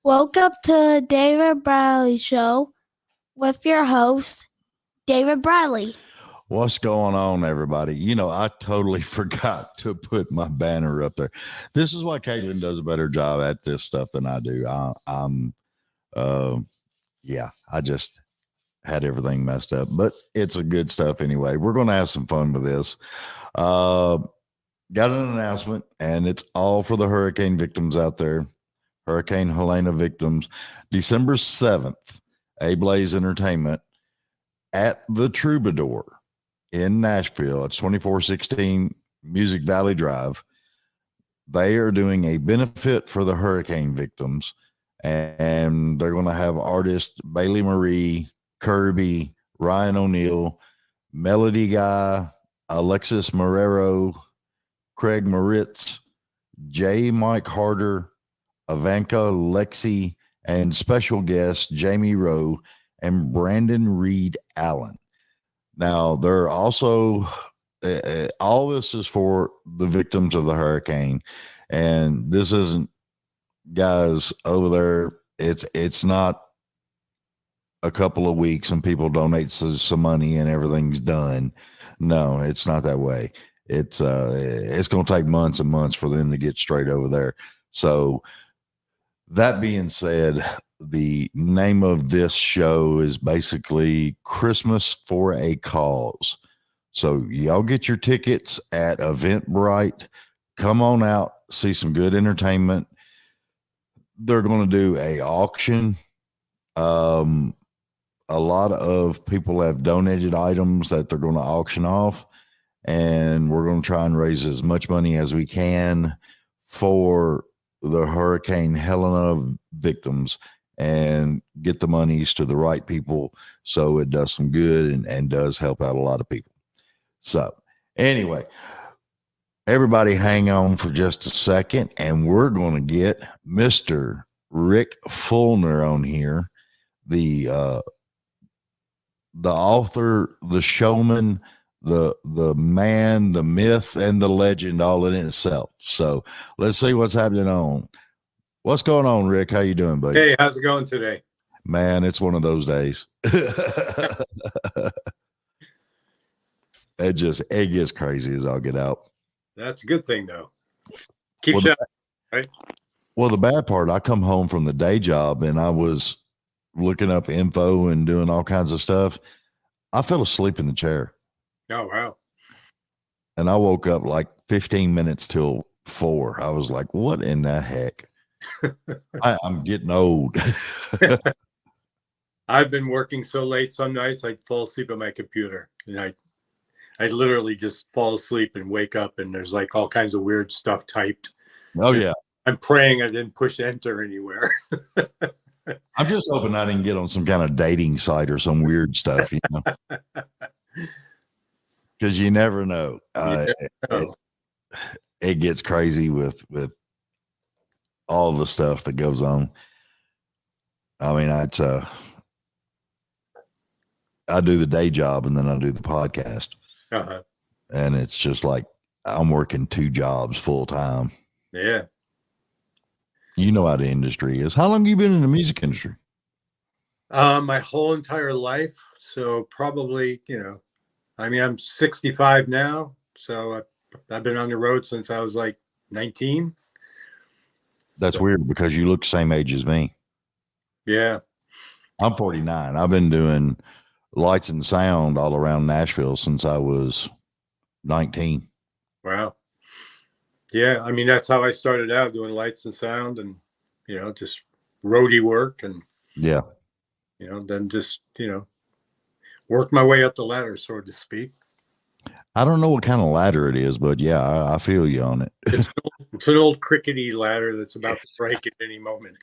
Welcome to the David Bradley Show with your host, David Bradley. What's going on, everybody? I totally forgot to put my banner up there. This is why Caitlin does a better job at this stuff than I do. Uh, I just had everything messed up, but it's a good stuff anyway. We're going to have some fun with this. Uh, got an announcement, and it's all for the hurricane victims out there. Hurricane Helena victims, December 7th, A-Blaze Entertainment at the Troubadour in Nashville. It's 2416 Music Valley Drive. They are doing a benefit for the hurricane victims, and they're going to have artists Bailey Marie, Kirby, Ryan O'Neill, Melody Guy, Alexis Marrero, Craig Moritz, J. Mike Harder, Ivanka Lexi, and special guests Jamie Rowe and Brandon Reed Allen. Now, they're also, all this is for the victims of the hurricane. And this isn't, guys, over there, it's not a couple of weeks and people donate some money and everything's done. No, it's not that way. It's going to take months and months for them to get straight over there. So that being said, the name of this show is basically Christmas for a Cause. So y'all get your tickets at Eventbrite. Come on out, see some good entertainment. They're going to do a auction. A lot of people have donated items that they're going to auction off, and we're going to try and raise as much money as we can for the Hurricane Helena victims and get the monies to the right people so it does some good and does help out a lot of people. So anyway, everybody hang on for just a second, and we're going to get Mr. Rikk Feulner on here, the author, the showman, the man, the myth, and the legend all in itself. So let's see what's happening on. What's going on, Rick? How you doing, buddy? Hey, how's it going today? Man, it's one of those days. It gets crazy as I'll get out. That's a good thing, though. Keep shining, right? Well, the bad part, I come home from the day job and I was looking up info and doing all kinds of stuff. I fell asleep in the chair. Oh, wow. And I woke up like 15 minutes till 4. I was like, what in the heck? I'm getting old. I've been working so late some nights I'd fall asleep at my computer. And I literally just fall asleep and wake up and there's like all kinds of weird stuff typed. Oh, yeah. I'm praying I didn't push enter anywhere. I'm just hoping I didn't get on some kind of dating site or some weird stuff, because you never know. It gets crazy with all the stuff that goes on. I mean, I do the day job and then I do the podcast. Uh-huh. And it's just like I'm working 2 jobs full time. Yeah. You know how the industry is. How long have you been in the music industry? My whole entire life. So probably, I'm 65 now. So I've been on the road since I was like 19. That's weird because you look the same age as me. Yeah. I'm 49. I've been doing lights and sound all around Nashville since I was 19. Wow. Yeah. I mean, that's how I started out, doing lights and sound and, just roadie work and, yeah, then just, work my way up the ladder, so to speak. I don't know what kind of ladder it is, but yeah, I feel you on it. It's an old crickety ladder that's about to break at any moment.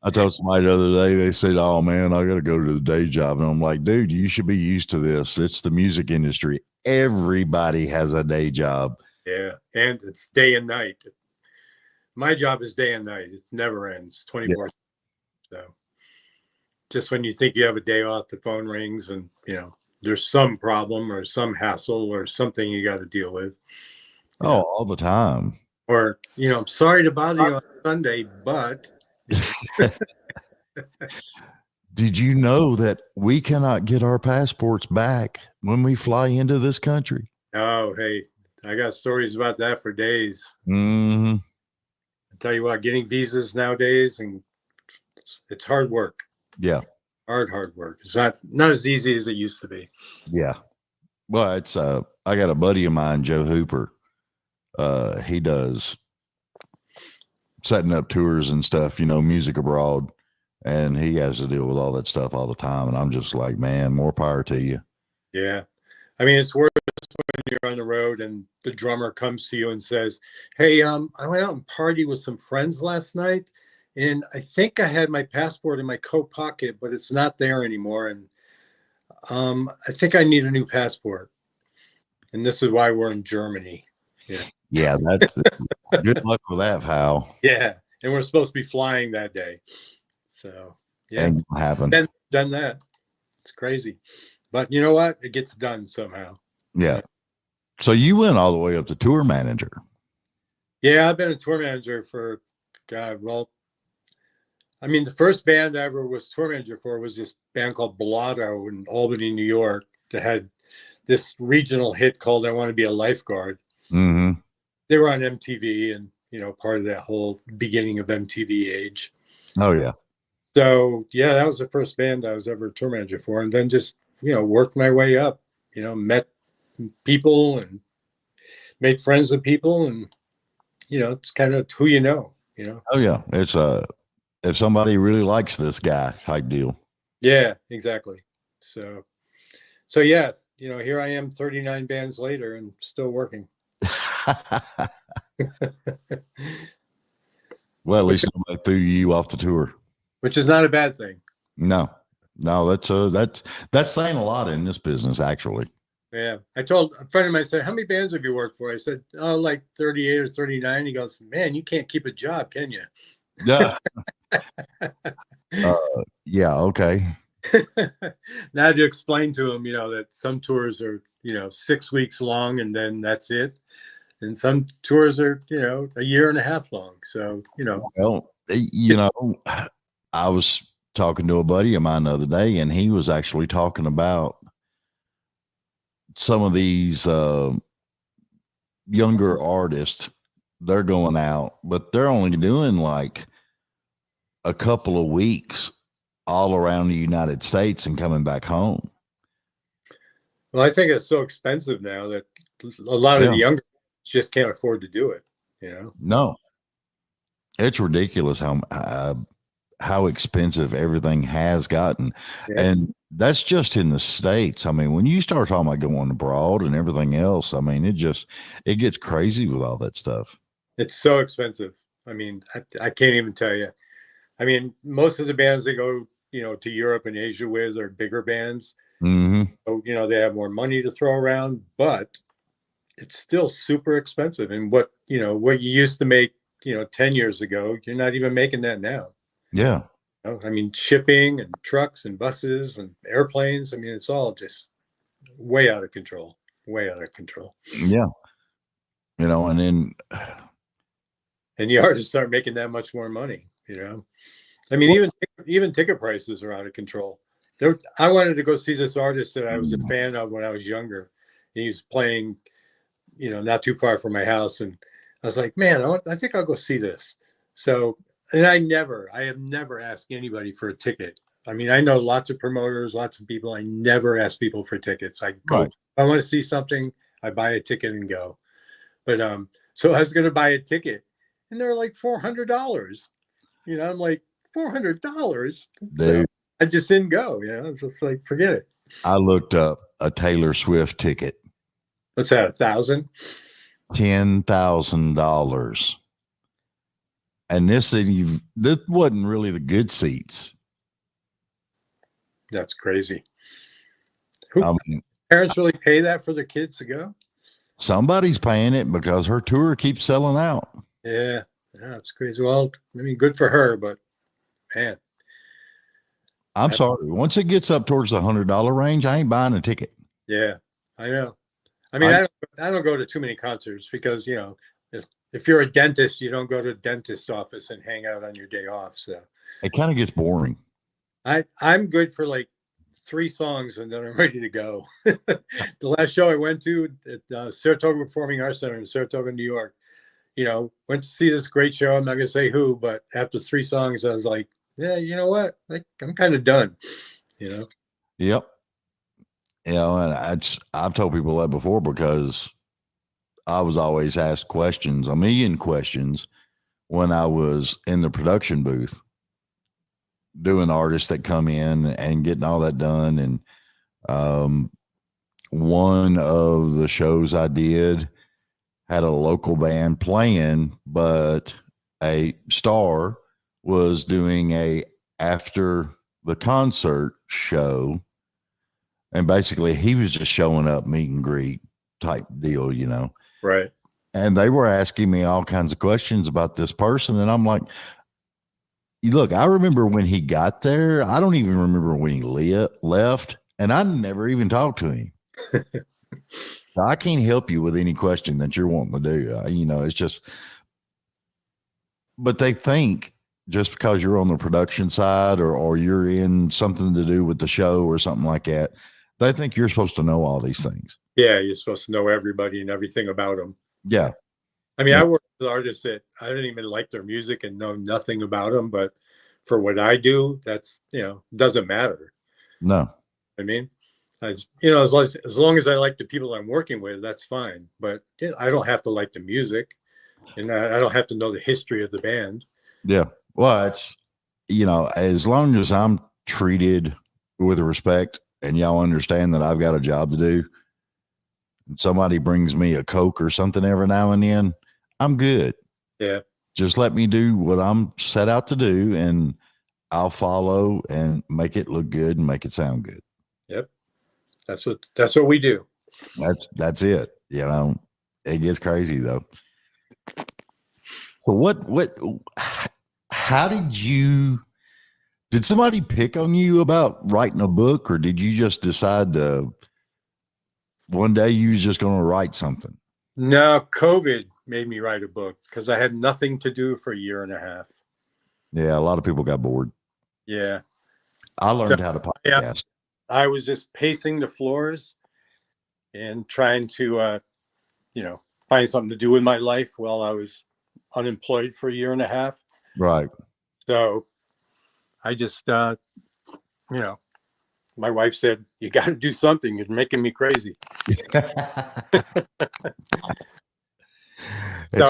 I told somebody the other day, they said, oh man, I got to go to the day job. And I'm like, dude, you should be used to this. It's the music industry. Everybody has a day job. Yeah. And it's day and night. My job is day and night. It never ends, 24. Yeah. So just when you think you have a day off, the phone rings and, there's some problem or some hassle or something you got to deal with. Oh, all the time. Or, I'm sorry to bother you on Sunday, but Did you know that we cannot get our passports back when we fly into this country? oh, hey, I got stories about that for days. Mm-hmm. I tell you what, getting visas nowadays, and it's hard work. Yeah. Hard work. It's not as easy as it used to be. Yeah. Well, it's I got a buddy of mine, Joe Hooper. He does setting up tours and stuff, music abroad, and he has to deal with all that stuff all the time. And I'm just like, man, more power to you. Yeah. I mean, it's worse when you're on the road and the drummer comes to you and says, hey, I went out and partied with some friends last night, and I think I had my passport in my coat pocket, but it's not there anymore. And I think I need a new passport. And this is why we're in Germany. Yeah. Yeah, that's good luck with that, pal. Yeah. And we're supposed to be flying that day. So, yeah. Ain't gonna happen. Done that. It's crazy. But you know what? It gets done somehow. Yeah. So you went all the way up to tour manager. Yeah, I've been a tour manager for, God, well, I mean, the first band I ever was tour manager for was this band called Blotto in Albany, New York, that had this regional hit called I Want to Be a Lifeguard. Mm-hmm. They were on MTV and, part of that whole beginning of MTV age. Oh, yeah. So, yeah, that was the first band I was ever tour manager for. And then just, worked my way up, met people and made friends with people. And, it's kind of who you know. Oh, yeah. It's if somebody really likes this guy type deal. Yeah, exactly. So yeah, here I am 39 bands later and still working. Well, at least somebody threw you off the tour. Which is not a bad thing. No, that's saying a lot in this business, actually. Yeah. I told a friend of mine, I said, how many bands have you worked for? I said, oh, like 38 or 39. He goes, man, you can't keep a job, can you? Yeah. Yeah. Okay. Now I had to explain to him, that some tours are, 6 weeks long and then that's it. And some tours are, a year and a half long. So, Well, I was talking to a buddy of mine the other day, and he was actually talking about some of these younger artists. They're going out, but they're only doing like a couple of weeks all around the United States and coming back home. Well, I think it's so expensive now that a lot of the younger just can't afford to do it, No, it's ridiculous how expensive everything has gotten. Yeah. And that's just in the States. I mean, when you start talking about going abroad and everything else, I mean, it gets crazy with all that stuff. It's so expensive. I mean, I can't even tell you. I mean, most of the bands that go, to Europe and Asia with are bigger bands. Mm-hmm. So, they have more money to throw around, but it's still super expensive. And what you used to make, 10 years ago, you're not even making that now. Yeah. I mean, shipping and trucks and buses and airplanes. I mean, it's all just way out of control. Yeah. And then. And the artists start making that much more money, I mean, even ticket prices are out of control. I wanted to go see this artist that I was a fan of when I was younger. He was playing, not too far from my house. And I was like, man, I think I'll go see this. So, and I have never asked anybody for a ticket. I mean, I know lots of promoters, lots of people. I never ask people for tickets. I go, right. If I want to see something, I buy a ticket and go. But, so I was going to buy a ticket and they're like $400. I'm like, $400? So I just didn't go, it's like, forget it. I looked up a Taylor Swift ticket. What's that, $1,000? $10,000. And this wasn't really the good seats. That's crazy. Parents really pay that for their kids to go? Somebody's paying it because her tour keeps selling out. Yeah, it's crazy. Well, I mean, good for her, but man. I'm sorry. Once it gets up towards the $100 range, I ain't buying a ticket. Yeah, I know. I mean, I don't go to too many concerts because, if you're a dentist, you don't go to a dentist's office and hang out on your day off. So It kind of gets boring. I'm good for like 3 songs and then I'm ready to go. The last show I went to at Saratoga Performing Arts Center in Saratoga, New York, went to see this great show. I'm not going to say who, but after 3 songs, I was like, yeah, you know what? Like, I'm kind of done, Yep. And I've told people that before because I was always asked questions, a million questions, when I was in the production booth doing artists that come in and getting all that done. And one of the shows I did had a local band playing, but a star was doing a after the concert show. And basically he was just showing up, meet and greet type deal, Right. And they were asking me all kinds of questions about this person. And I'm like, look, I remember when he got there. I don't even remember when he left. And I never even talked to him. I can't help you with any question that you're wanting to do. It's just, but they think just because you're on the production side or you're in something to do with the show or something like that, they think you're supposed to know all these things. Yeah, you're supposed to know everybody and everything about them. Yeah. I mean, I work with artists that I don't even like their music and know nothing about them, but for what I do, that's, doesn't matter. No. I mean, as long as I like the people I'm working with, that's fine. But I don't have to like the music, and I don't have to know the history of the band. Yeah. Well, it's, as long as I'm treated with respect and y'all understand that I've got a job to do, and somebody brings me a Coke or something every now and then, I'm good. Yeah. Just let me do what I'm set out to do, and I'll follow and make it look good and make it sound good. Yep. That's what we do. That's it. It gets crazy though. So how did somebody pick on you about writing a book, or did you just decide one day you was just going to write something? No, COVID made me write a book because I had nothing to do for a year and a half. Yeah. A lot of people got bored. Yeah. I learned how to podcast. Yeah, I was just pacing the floors and trying to, find something to do with my life while I was unemployed for a year and a half. Right. So I just, my wife said, you got to do something. You're making me crazy. I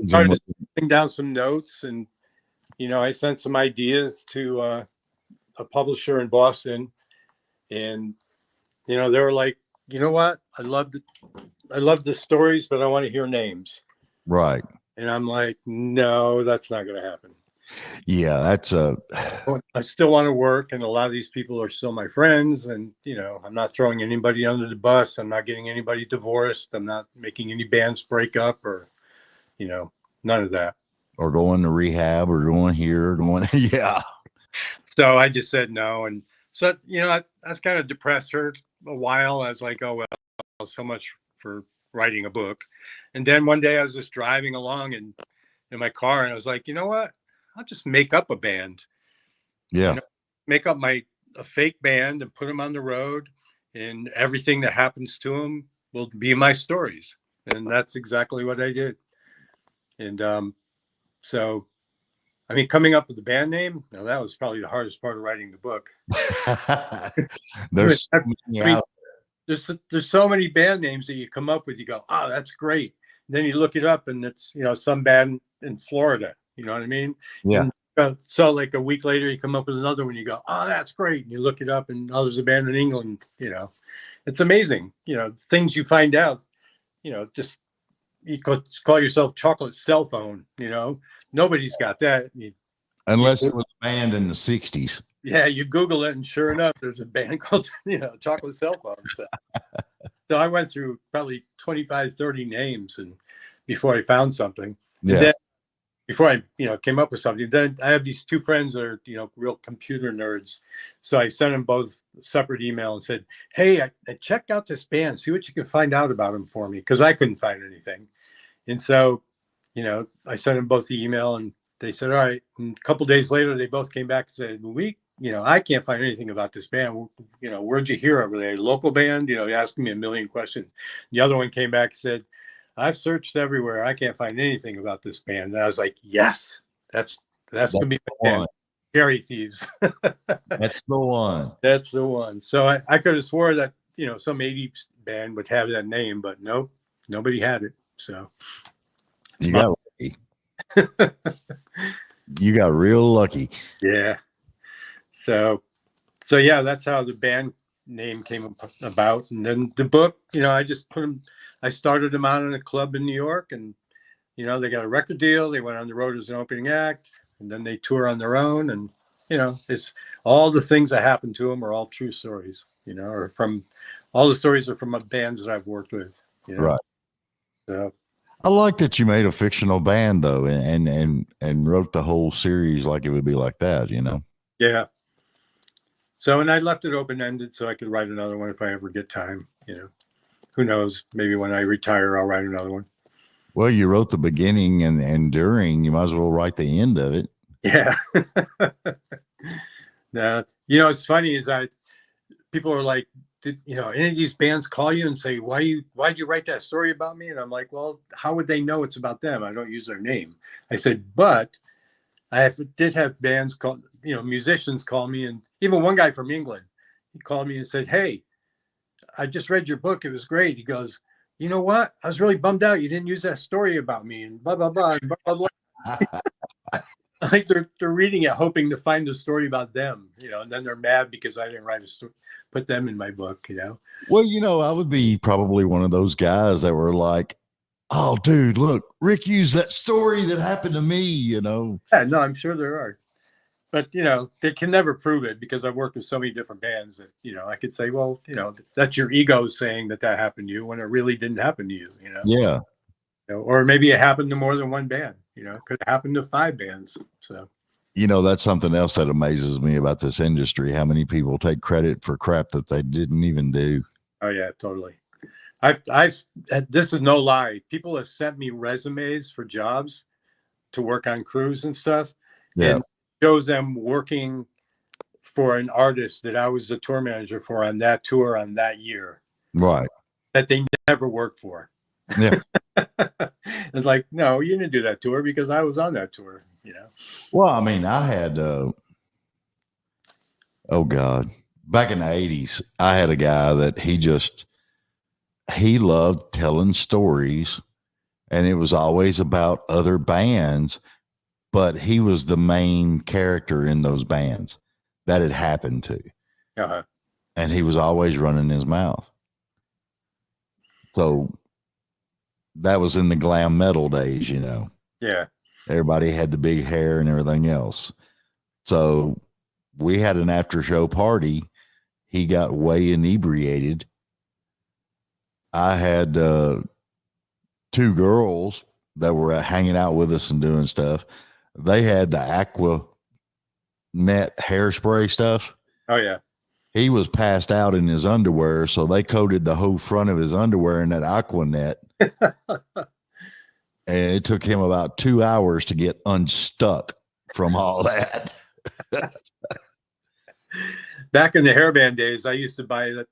started putting down some notes, and, I sent some ideas to a publisher in Boston, and, they were like, you know what? I love the stories, but I want to hear names. Right. And I'm like, no, that's not going to happen. Yeah, I still want to work, and a lot of these people are still my friends, and I'm not throwing anybody under the bus. I'm not getting anybody divorced. I'm not making any bands break up, or none of that. Or going to rehab, or going here, or going yeah. So I just said no, and so that's kind of depressed her a while. I was like, oh well, so much for writing a book. And then one day I was just driving along in my car, and I was like, you know what? I'll just make up a band. Yeah. Make up a fake band and put them on the road, and everything that happens to them will be my stories. And that's exactly what I did. And so, I mean, coming up with the band name, that was probably the hardest part of writing the book. There's so many band names that you come up with. You go, oh, that's great. And then you look it up, and it's some band in Florida. You know what I mean? Yeah. And, so like a week later, you come up with another one. You go, oh, that's great. And you look it up, and there's a band in England. It's amazing. Things you find out. Just you call yourself Chocolate Cell Phone. Nobody's got that. Unless it was a band in the 60s. Yeah, you Google it, and sure enough, there's a band called, Chocolate Cell Phone. So I went through probably 25, 30 names before I found something. Yeah. And then, before I, came up with something. Then I have these two friends that are, real computer nerds. So I sent them both a separate email and said, hey, I checked out this band. See what you can find out about them for me. Because I couldn't find anything. And so, I sent them both the email and they said, all right. And a couple of days later, they both came back and said, I can't find anything about this band. Where'd you hear it? Were they a local band? Asking me a million questions. The other one came back and said, I've searched everywhere. I can't find anything about this band. And I was like, yes, that's gonna be the band. Cherry Thieves. That's the one. That's the one. So I could have swore that some 80s band would have that name, but nope, nobody had it. So you got lucky. You got real lucky. Yeah. So yeah, that's how the band name came about. And then the book, I just put them. I started them out in a club in New York, and they got a record deal. They went on the road as an opening act, and then they tour on their own. And it's all the things that happened to them are all true stories. Or from all the stories are from bands that I've worked with. Right. So I like that you made a fictional band though, and wrote the whole series like it would be like that. Yeah. So, and I left it open ended so I could write another one if I ever get time. Who knows? Maybe when I retire, I'll write another one. Well, you wrote the beginning and during. You might as well write the end of it. Yeah. Now, it's funny is people are like, did any of these bands call you and say, why'd you write that story about me? And I'm like, well, how would they know it's about them? I don't use their name. I said, but did have bands call, musicians call me, and even one guy from England, he called me and said, hey, I just read your book. It was great. He goes, you know what? I was really bummed out. You didn't use that story about me and blah, blah, blah, and blah, blah, blah. Like they're reading it, hoping to find a story about them, and then they're mad because I didn't write a story, put them in my book, Well, I would be probably one of those guys that were like, oh, dude, look, Rick used that story that happened to me, Yeah, no, I'm sure there are. But, they can never prove it because I've worked with so many different bands that, I could say, well, that's your ego saying that happened to you when it really didn't happen to you, Yeah. Or maybe it happened to more than one band, it could happen to 5 bands. So, That's something else that amazes me about this industry. How many people take credit for crap that they didn't even do? Oh, yeah, totally. I've this is no lie. People have sent me resumes for jobs to work on crews and stuff. Yeah. And shows them working for an artist that I was the tour manager for on that tour on that year. Right. That they never worked for. Yeah. It's like, no, you didn't do that tour because I was on that tour, Well, I mean, I had, oh God, back in the 80s, I had a guy that he loved telling stories, and it was always about other bands, but he was the main character in those bands that it happened to. Uh-huh. And he was always running his mouth. So that was in the glam metal days, Yeah. Everybody had the big hair and everything else. So we had an after show party. He got way inebriated. I had 2 girls that were hanging out with us and doing stuff. They had the Aqua Net hairspray stuff. Oh, yeah. He was passed out in his underwear, so they coated the whole front of his underwear in that Aqua Net. And it took him about 2 hours to get unstuck from all that. Back in the hairband days, I used to buy the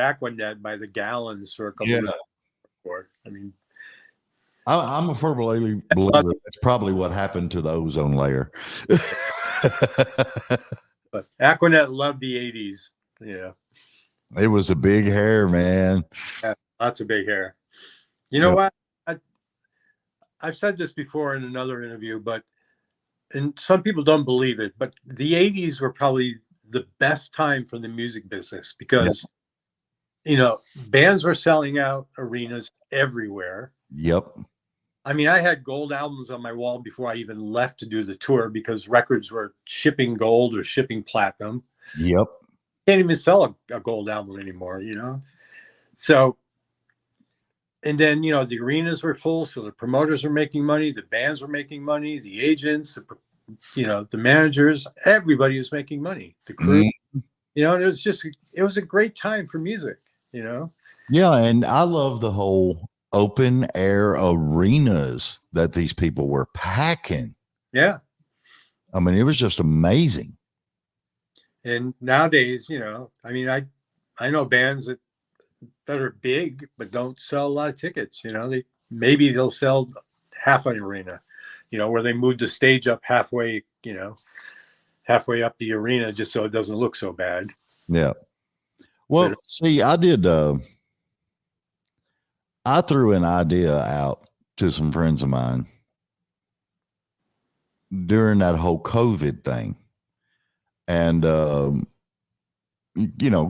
Aqua Net by the gallons for a couple of years. I mean, I'm a firm believer that's probably what happened to the ozone layer. But Aquanet loved the 80s. Yeah. It was a big hair, man. Yeah, lots of big hair. You know what? I've said this before in another interview, and some people don't believe it, but the 80s were probably the best time for the music business because, bands were selling out arenas everywhere. Yep. I mean, I had gold albums on my wall before I even left to do the tour because records were shipping gold or shipping platinum. Yep. Can't even sell a gold album anymore, So And then, the arenas were full, so the promoters were making money, the bands were making money, the agents, the managers, everybody was making money. The crew, and it was a great time for music, Yeah, and I love the whole open air arenas that these people were packing. Yeah. I mean, it was just amazing. And nowadays, I know bands that are big but don't sell a lot of tickets. They'll sell half an arena, where they move the stage up halfway, halfway up the arena just so it doesn't look so bad. Yeah. Well, see, I threw an idea out to some friends of mine during that whole COVID thing. And, of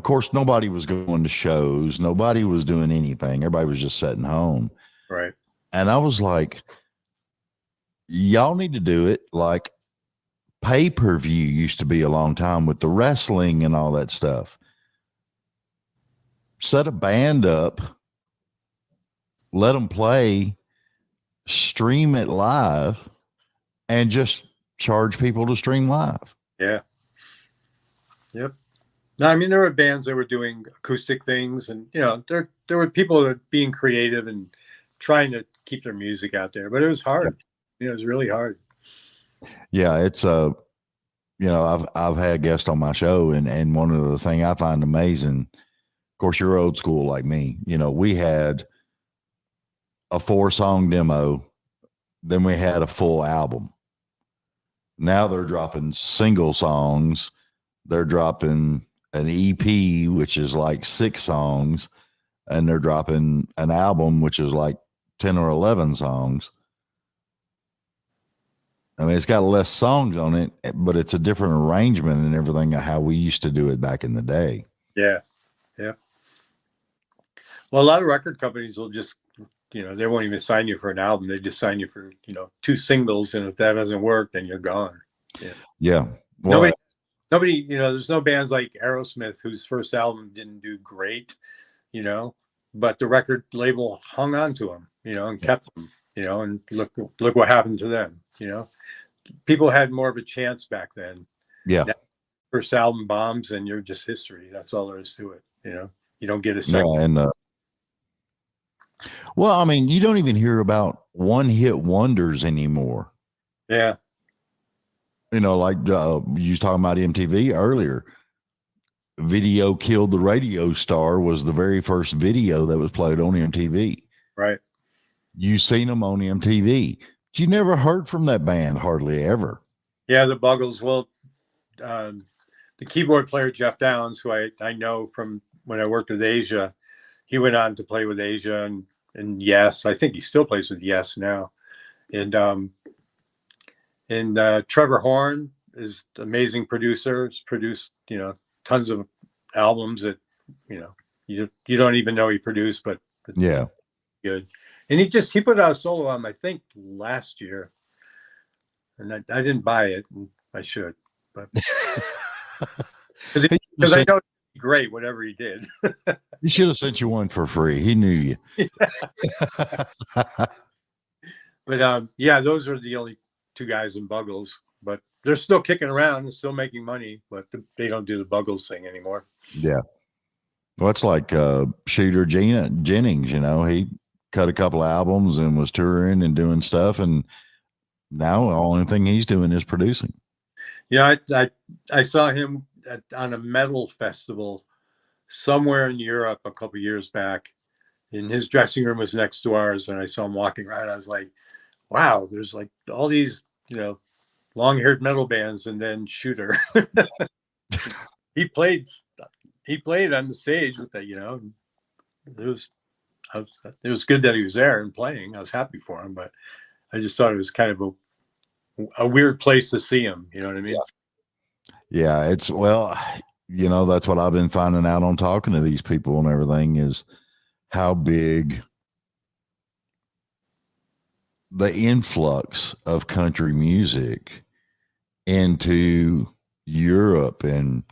course, nobody was going to shows. Nobody was doing anything. Everybody was just sitting home. Right. And I was like, y'all need to do it like pay-per-view used to be a long time with the wrestling and all that stuff. Set a band up, let them play, stream it live, and just charge people to stream live. Yeah. Yep. No, I mean, there were bands that were doing acoustic things, and there were people that were being creative and trying to keep their music out there, but it was hard. It was really hard. Yeah, it's I've had guests on my show, and one of the things I find amazing, of course, you're old school like me. We had a 4-song demo, then we had a full album. Now they're dropping single songs. They're dropping an EP, which is like 6 songs, and they're dropping an album, which is like 10 or 11 songs. I mean, it's got less songs on it, but it's a different arrangement and everything of how we used to do it back in the day. Yeah. Yeah. Well, a lot of record companies will just, they won't even sign you for an album. They just sign you for, 2 singles. And if that doesn't work, then you're gone. Yeah. Yeah. Well, nobody, there's no bands like Aerosmith whose first album didn't do great, but the record label hung on to them, and kept them, and look what happened to them, People had more of a chance back then. Yeah. That first album bombs and you're just history. That's all there is to it. You don't get a second. Yeah, and well, I mean, you don't even hear about one-hit wonders anymore. Yeah. Like you was talking about MTV earlier. Video Killed the Radio Star was the very first video that was played on MTV. Right. You seen them on MTV. You never heard from that band hardly ever. Yeah, the Buggles. Well, the keyboard player Jeff Downs, who I know from when I worked with Asia, he went on to play with Asia and Yes. I think he still plays with Yes now. And Trevor Horn is an amazing producer. He's produced tons of albums that you don't even know he produced, but yeah, good. And he put out a solo album, I think, last year, and I didn't buy it. And I should, but because I know it's great whatever he did. He should have sent you one for free. He knew you. But yeah, those are the only 2 guys in Buggles, but they're still kicking around and still making money, but they don't do the Buggles thing anymore. Yeah. Well, it's like Shooter Jennings, he cut a couple of albums and was touring and doing stuff, and now the only thing he's doing is producing. Yeah, I saw him on a metal festival somewhere in Europe a couple of years back, and his dressing room was next to ours, and I saw him walking around. I was like, wow, there's like all these, long-haired metal bands, and then Shooter. He played on the stage with that, it was good that he was there and playing. I was happy for him, but I just thought it was kind of a weird place to see him. You know what I mean? Yeah, it's that's what I've been finding out on talking to these people and everything is how big the influx of country music into Europe and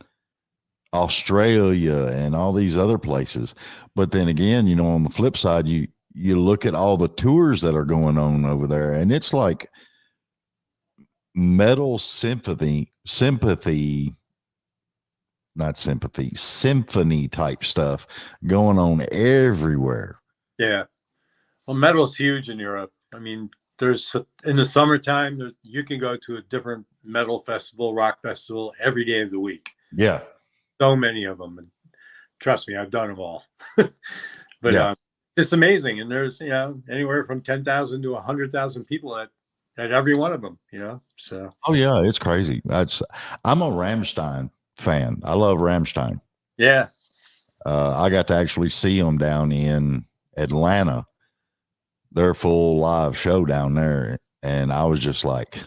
Australia and all these other places. But then again, on the flip side, you look at all the tours that are going on over there, and it's like metal symphony type stuff going on everywhere. Yeah. Well, metal's huge in Europe. I mean, there's in the summertime, you can go to a different metal festival, rock festival every day of the week. Yeah. So many of them. And trust me, I've done them all. But Yeah. it's amazing. And there's, anywhere from 10,000 to 100,000 people at every one of them, so. Oh yeah, it's crazy. I'm a Rammstein fan. I love Rammstein. Yeah. I got to actually see them down in Atlanta, their full live show down there. And I was just like,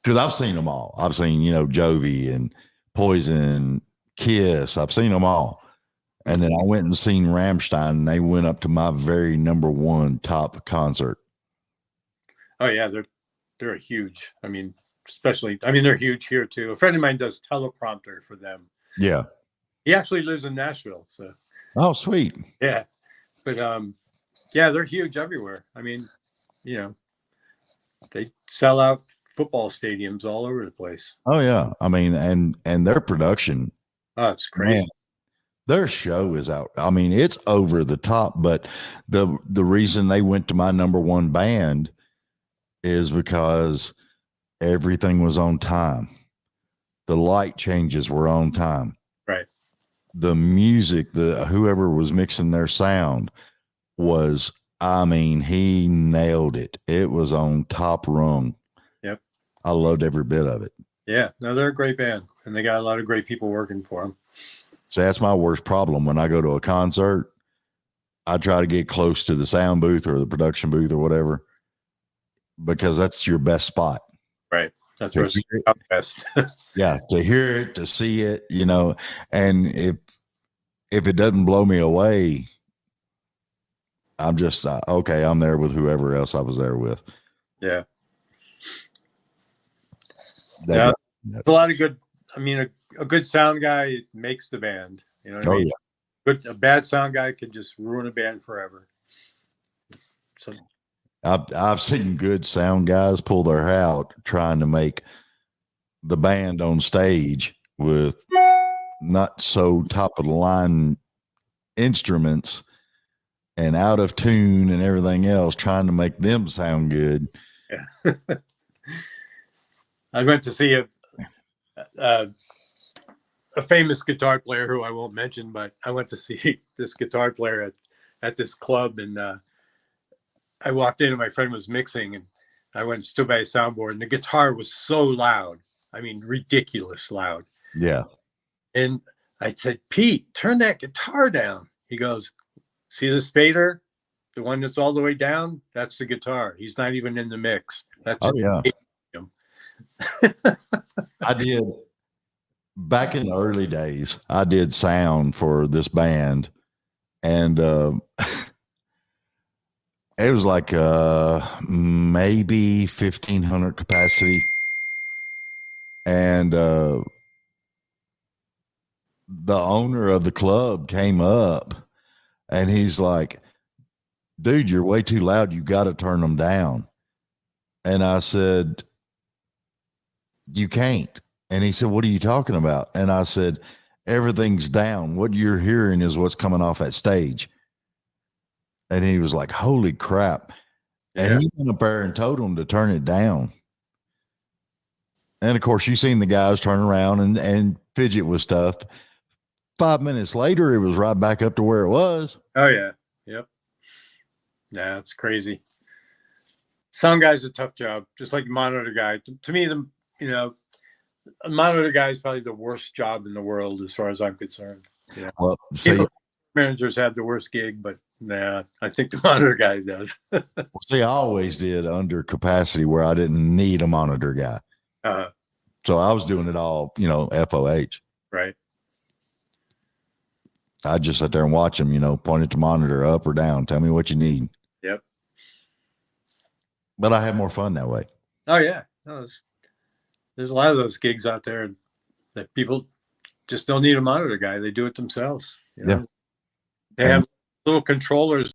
because I've seen them all. I've seen, Jovi and Poison, Kiss. I've seen them all. And then I went and seen Rammstein, and they went up to my very number one top concert. Oh yeah, they're huge. I mean, they're huge here too. A friend of mine does teleprompter for them. Yeah. He actually lives in Nashville, so. Oh, sweet. Yeah, but yeah, they're huge everywhere. I mean, they sell out football stadiums all over the place. Oh yeah. I mean, and their production. Oh, it's crazy. Man, their show is out. I mean, it's over the top, but the reason they went to my number one band is because everything was on time. The light changes were on time. Right. The music, whoever was mixing their sound was, I mean, he nailed it. It was on top rung. Yep. I loved every bit of it. Yeah. No, they're a great band, and they got a lot of great people working for them. So that's my worst problem. When I go to a concert, I try to get close to the sound booth or the production booth or whatever, because that's your best spot. Right. That's where it's best. Yeah. To hear it, to see it, and if it doesn't blow me away, I'm just, okay, I'm there with whoever else I was there with. Yeah. Yeah. A lot of good, I mean, a good sound guy makes the band. You know what I mean? Yeah. A bad sound guy could just ruin a band forever. So I've seen good sound guys pull their hair out trying to make the band on stage with not so top of the line instruments and out of tune and everything else, trying to make them sound good. Yeah. I went to see a famous guitar player who I won't mention, but I went to see this guitar player at this club, and I walked in and my friend was mixing, and I went and stood by a soundboard, and the guitar was so loud. I mean, ridiculous loud. Yeah. And I said, Pete, turn that guitar down. He goes, see this fader? The one that's all the way down? That's the guitar. He's not even in the mix. That's yeah. I did back in the early days. I did sound for this band, and it was like maybe 1,500 capacity, and the owner of the club came up, and he's like, "Dude, you're way too loud. You got to turn them down." And I said, "You can't." And he said, "What are you talking about?" And I said, "Everything's down. What you're hearing is what's coming off that stage." And he was like, "Holy crap." And Yeah. he went up there and told him to turn it down. And of course, you seen the guys turn around and fidget with stuff. 5 minutes later, it was right back up to where it was. Oh, yeah. Yep. Yeah, it's crazy. Sound guy's a tough job, just like monitor guy. To me, a monitor guy is probably the worst job in the world as far as I'm concerned. Yeah. Well, see, managers have the worst gig, but nah, I think the monitor guy does. I always did under capacity where I didn't need a monitor guy. So I was doing it all, FOH. Right. I just sit there and watch them, point it to monitor up or down. Tell me what you need. Yep. But I have more fun that way. Oh, yeah. No, there's a lot of those gigs out there that people just don't need a monitor guy. They do it themselves. Yeah. They have little controllers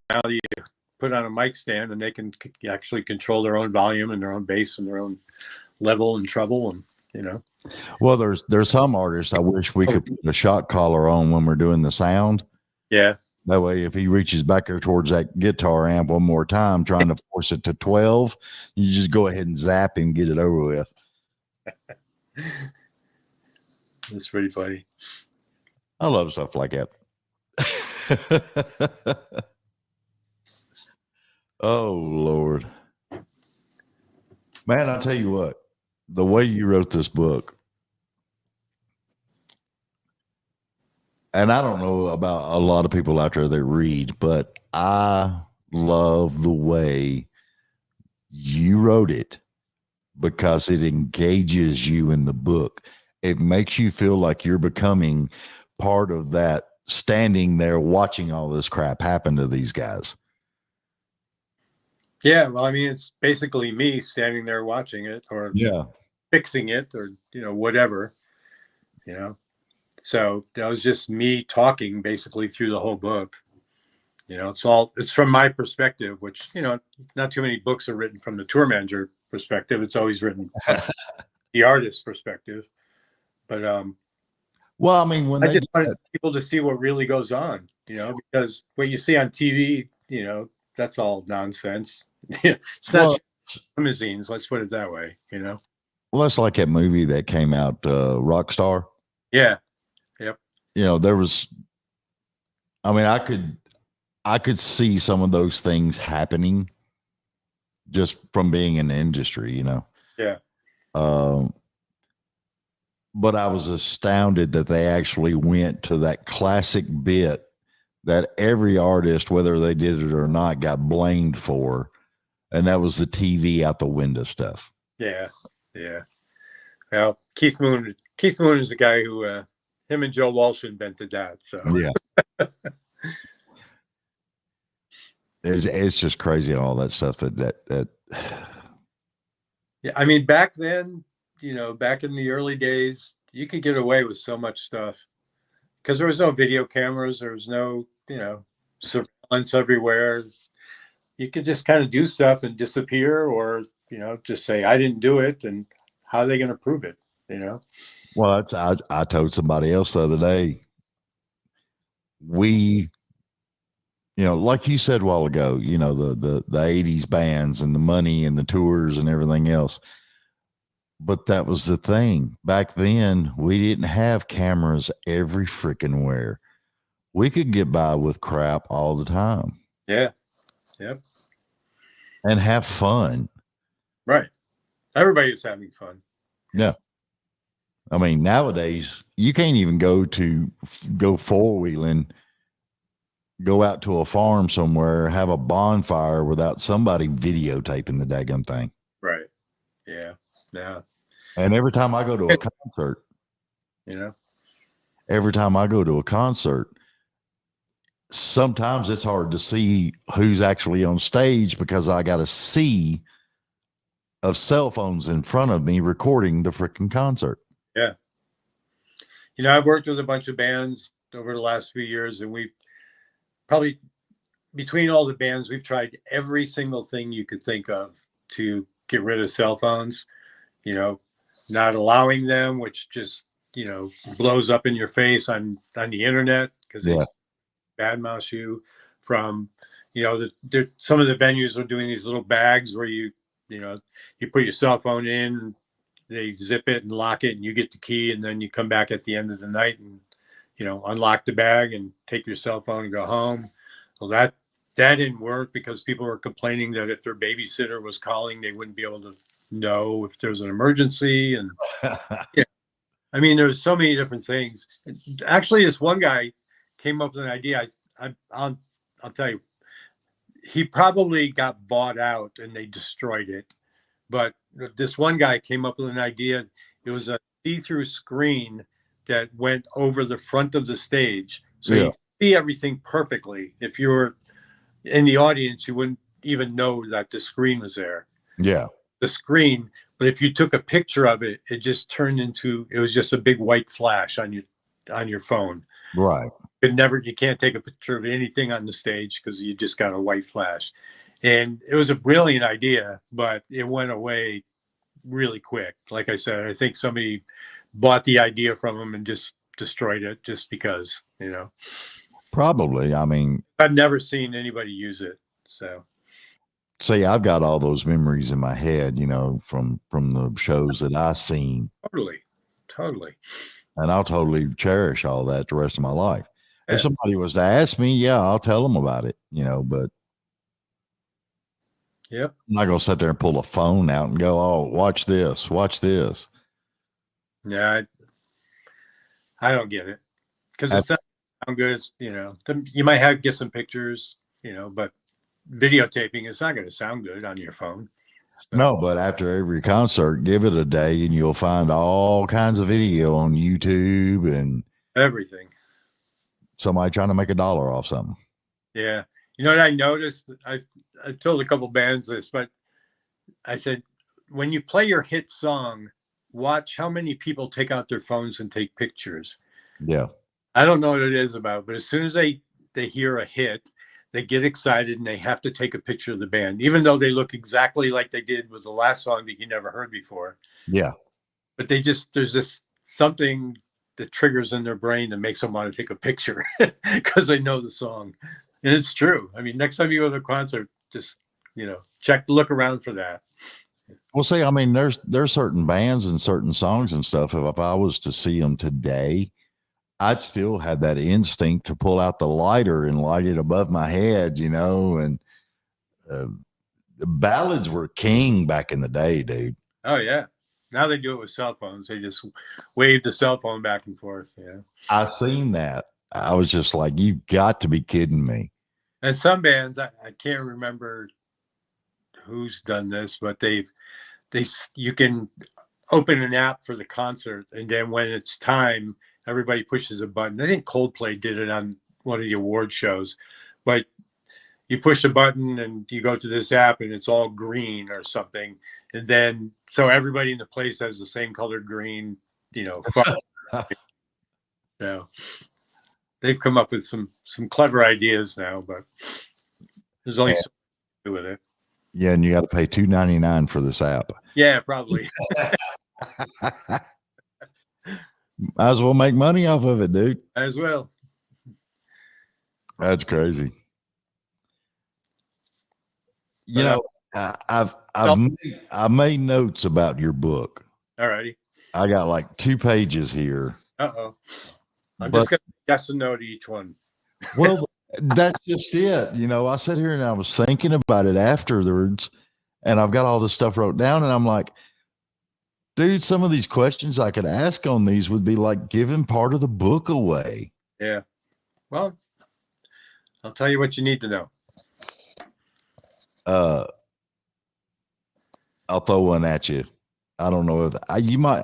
now that you put on a mic stand, and they can actually control their own volume and their own bass and their own level and treble, and Well, there's some artists I wish we could put a shock collar on when we're doing the sound. Yeah. That way, if he reaches back there towards that guitar amp one more time, trying to force it to 12, you just go ahead and zap him, get it over with. That's pretty funny. I love stuff like that. Oh, Lord. Man, I'll tell you what, the way you wrote this book, and I don't know about a lot of people out there that read, but I love the way you wrote it because it engages you in the book. It makes you feel like you're becoming part of that, standing there watching all this crap happen to these guys. Yeah, well, I mean, it's basically me standing there watching it, or fixing it, or whatever, So that was just me talking basically through the whole book. It's from my perspective, which not too many books are written from the tour manager perspective. It's always written from the artist perspective. But well, I mean, when I just wanted people to see what really goes on, because what you see on TV, that's all nonsense. It's not limousines, let's put it that way, Well, that's like that movie that came out, Rockstar. Yeah. Yep. There was, I mean, I could see some of those things happening just from being in the industry, Yeah. But I was astounded that they actually went to that classic bit that every artist, whether they did it or not, got blamed for. And that was the TV out the window stuff. Yeah. Yeah. Well, Keith Moon is the guy who, him and Joe Walsh invented that. So yeah. It's just crazy, all that stuff that yeah, I mean, back then, back in the early days, you could get away with so much stuff because there was no video cameras, there was no surveillance everywhere. You could just kind of do stuff and disappear, or just say I didn't do it, and how are they going to prove it? Well, I told somebody else the other day, like you said a while ago, the 80s bands and the money and the tours and everything else. But that was the thing. Back then, we didn't have cameras every freaking where. We could get by with crap all the time. Yeah. Yep. And have fun. Right. Everybody was having fun. Yeah. I mean, nowadays, you can't even go four-wheeling, go out to a farm somewhere, have a bonfire without somebody videotaping the daggum thing. Right. Yeah. Yeah. And every time I go to a concert, sometimes it's hard to see who's actually on stage because I got a sea of cell phones in front of me recording the freaking concert. Yeah. I've worked with a bunch of bands over the last few years, and we've probably, between all the bands, we've tried every single thing you could think of to get rid of cell phones, not allowing them, which just, blows up in your face on the internet because they badmouth you. From, some of the venues are doing these little bags where you put your cell phone in, they zip it and lock it, and you get the key, and then you come back at the end of the night and unlock the bag and take your cell phone and go home. Well, that didn't work because people were complaining that if their babysitter was calling, they wouldn't be able to know if there's an emergency. And I mean, there's so many different things. Actually, this one guy came up with an idea. I'll tell you, he probably got bought out and they destroyed it. But this one guy came up with an idea. It was a see-through screen that went over the front of the stage. So you see everything perfectly. If you were in the audience, you wouldn't even know that the screen was there. Yeah. The screen. But if you took a picture of it, it just turned into, it was just a big white flash on your phone. Right. You can't take a picture of anything on the stage because you just got a white flash. And it was a brilliant idea, but it went away really quick. Like I said, I think somebody bought the idea from him and just destroyed it just because, Probably. I mean, I've never seen anybody use it. So see, I've got all those memories in my head, from the shows that I seen, totally. and I'll totally cherish all that the rest of my life. Yeah. If somebody was to ask me, yeah, I'll tell them about it, but Yep. I'm not going to sit there and pull a phone out and go, oh, watch this. Yeah. I don't get it because it's not sound good. It's, you might get some pictures, but videotaping, it's not going to sound good on your phone. So. No, but after every concert, give it a day and you'll find all kinds of video on YouTube and everything. Somebody trying to make $1 off something. Yeah. You know what I noticed? I've told a couple bands this, but I said, when you play your hit song, watch how many people take out their phones and take pictures. Yeah. I don't know what it is about, but as soon as they hear a hit, they get excited and they have to take a picture of the band, even though they look exactly like they did with the last song that you never heard before. Yeah. But there's this something that triggers in their brain that makes them want to take a picture because they know the song. And it's true. I mean, next time you go to a concert, just, look around for that. Well, see, I mean, there's certain bands and certain songs and stuff. If I was to see them today, I'd still have that instinct to pull out the lighter and light it above my head, and the ballads were king back in the day, dude. Oh, yeah. Now they do it with cell phones. They just wave the cell phone back and forth. Yeah. I seen that. I was just like, you got to be kidding me. And some bands, I can't remember who's done this, but you can open an app for the concert, and then when it's time, everybody pushes a button. I think Coldplay did it on one of the award shows, but you push a button and you go to this app and it's all green or something. And then, so everybody in the place has the same colored green, So they've come up with some clever ideas now, but there's only so much to do with it. Yeah, and you got to pay $2.99 for this app. Yeah, probably. Might as well make money off of it, dude. As well. That's crazy. I've made notes about your book. All righty. I got like 2 pages here. Uh-oh. I'm just going to yes and no to each one. Well, that's just it. I sat here and I was thinking about it afterwards, and I've got all this stuff wrote down, and I'm like, dude, some of these questions I could ask on these would be like giving part of the book away. Yeah. Well, I'll tell you what you need to know. I'll throw one at you. I don't know if you might.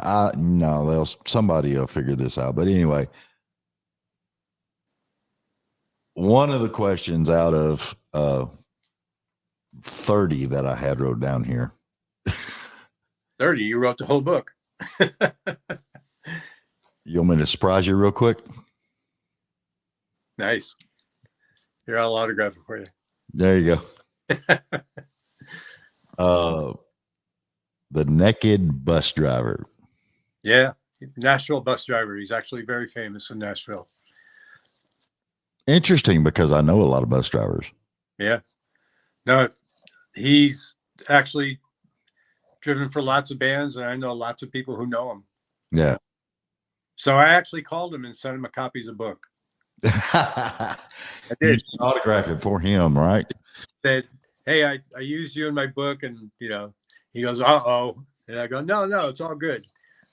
Somebody will figure this out. But anyway, one of the questions out of 30 that I had wrote down here. 30? You wrote the whole book. You want me to surprise you real quick? Nice. Here, I'll autograph it for you. There you go. The Naked Bus Driver. Yeah, Nashville bus driver. He's actually very famous in Nashville. Interesting, because I know a lot of bus drivers. Yeah. No, he's actually driven for lots of bands, and I know lots of people who know him. Yeah. So I actually called him and sent him a copy of the book. I did. You autograph it for him, right? Said, hey, I used you in my book, and he goes, uh-oh. And I go, no, it's all good.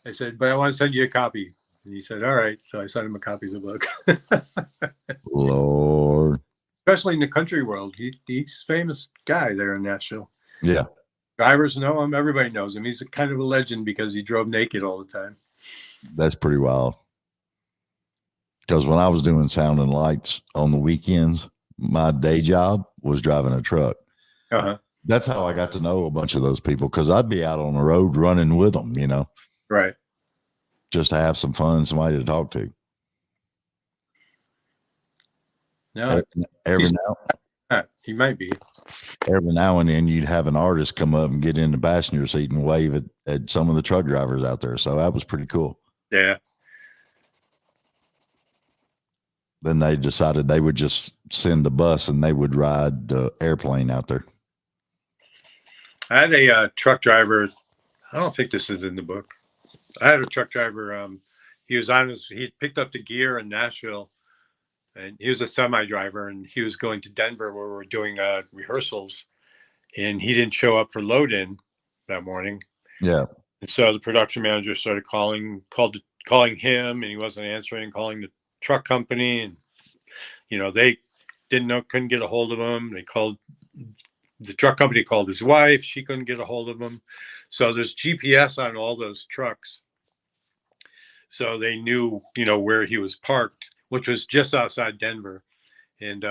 I said, but I want to send you a copy. And he said, all right. So I sent him a copy of the book. Lord. Especially in the country world. He's a famous guy there in Nashville. Yeah. Drivers know him. Everybody knows him. He's a kind of a legend because he drove naked all the time. That's pretty wild. Because when I was doing sound and lights on the weekends, my day job was driving a truck. Uh-huh. That's how I got to know a bunch of those people, because I'd be out on the road running with them, Right. Just to have some fun, somebody to talk to. No, Every he's now not. He might be. every now and then you'd have an artist come up and get in the passenger seat and wave at some of the truck drivers out there. So that was pretty cool. Yeah. Then they decided they would just send the bus and they would ride the airplane out there. I had a truck driver. I don't think this is in the book. I had a truck driver. He was on his. He picked up the gear in Nashville, and he was a semi driver, and he was going to Denver where we were doing rehearsals, and he didn't show up for load in that morning. Yeah. And so the production manager started calling him, and he wasn't answering. Calling the truck company, and they couldn't get a hold of him. They called the truck company, called his wife. She couldn't get a hold of him. So there's GPS on all those trucks. So they knew, where he was parked, which was just outside Denver. And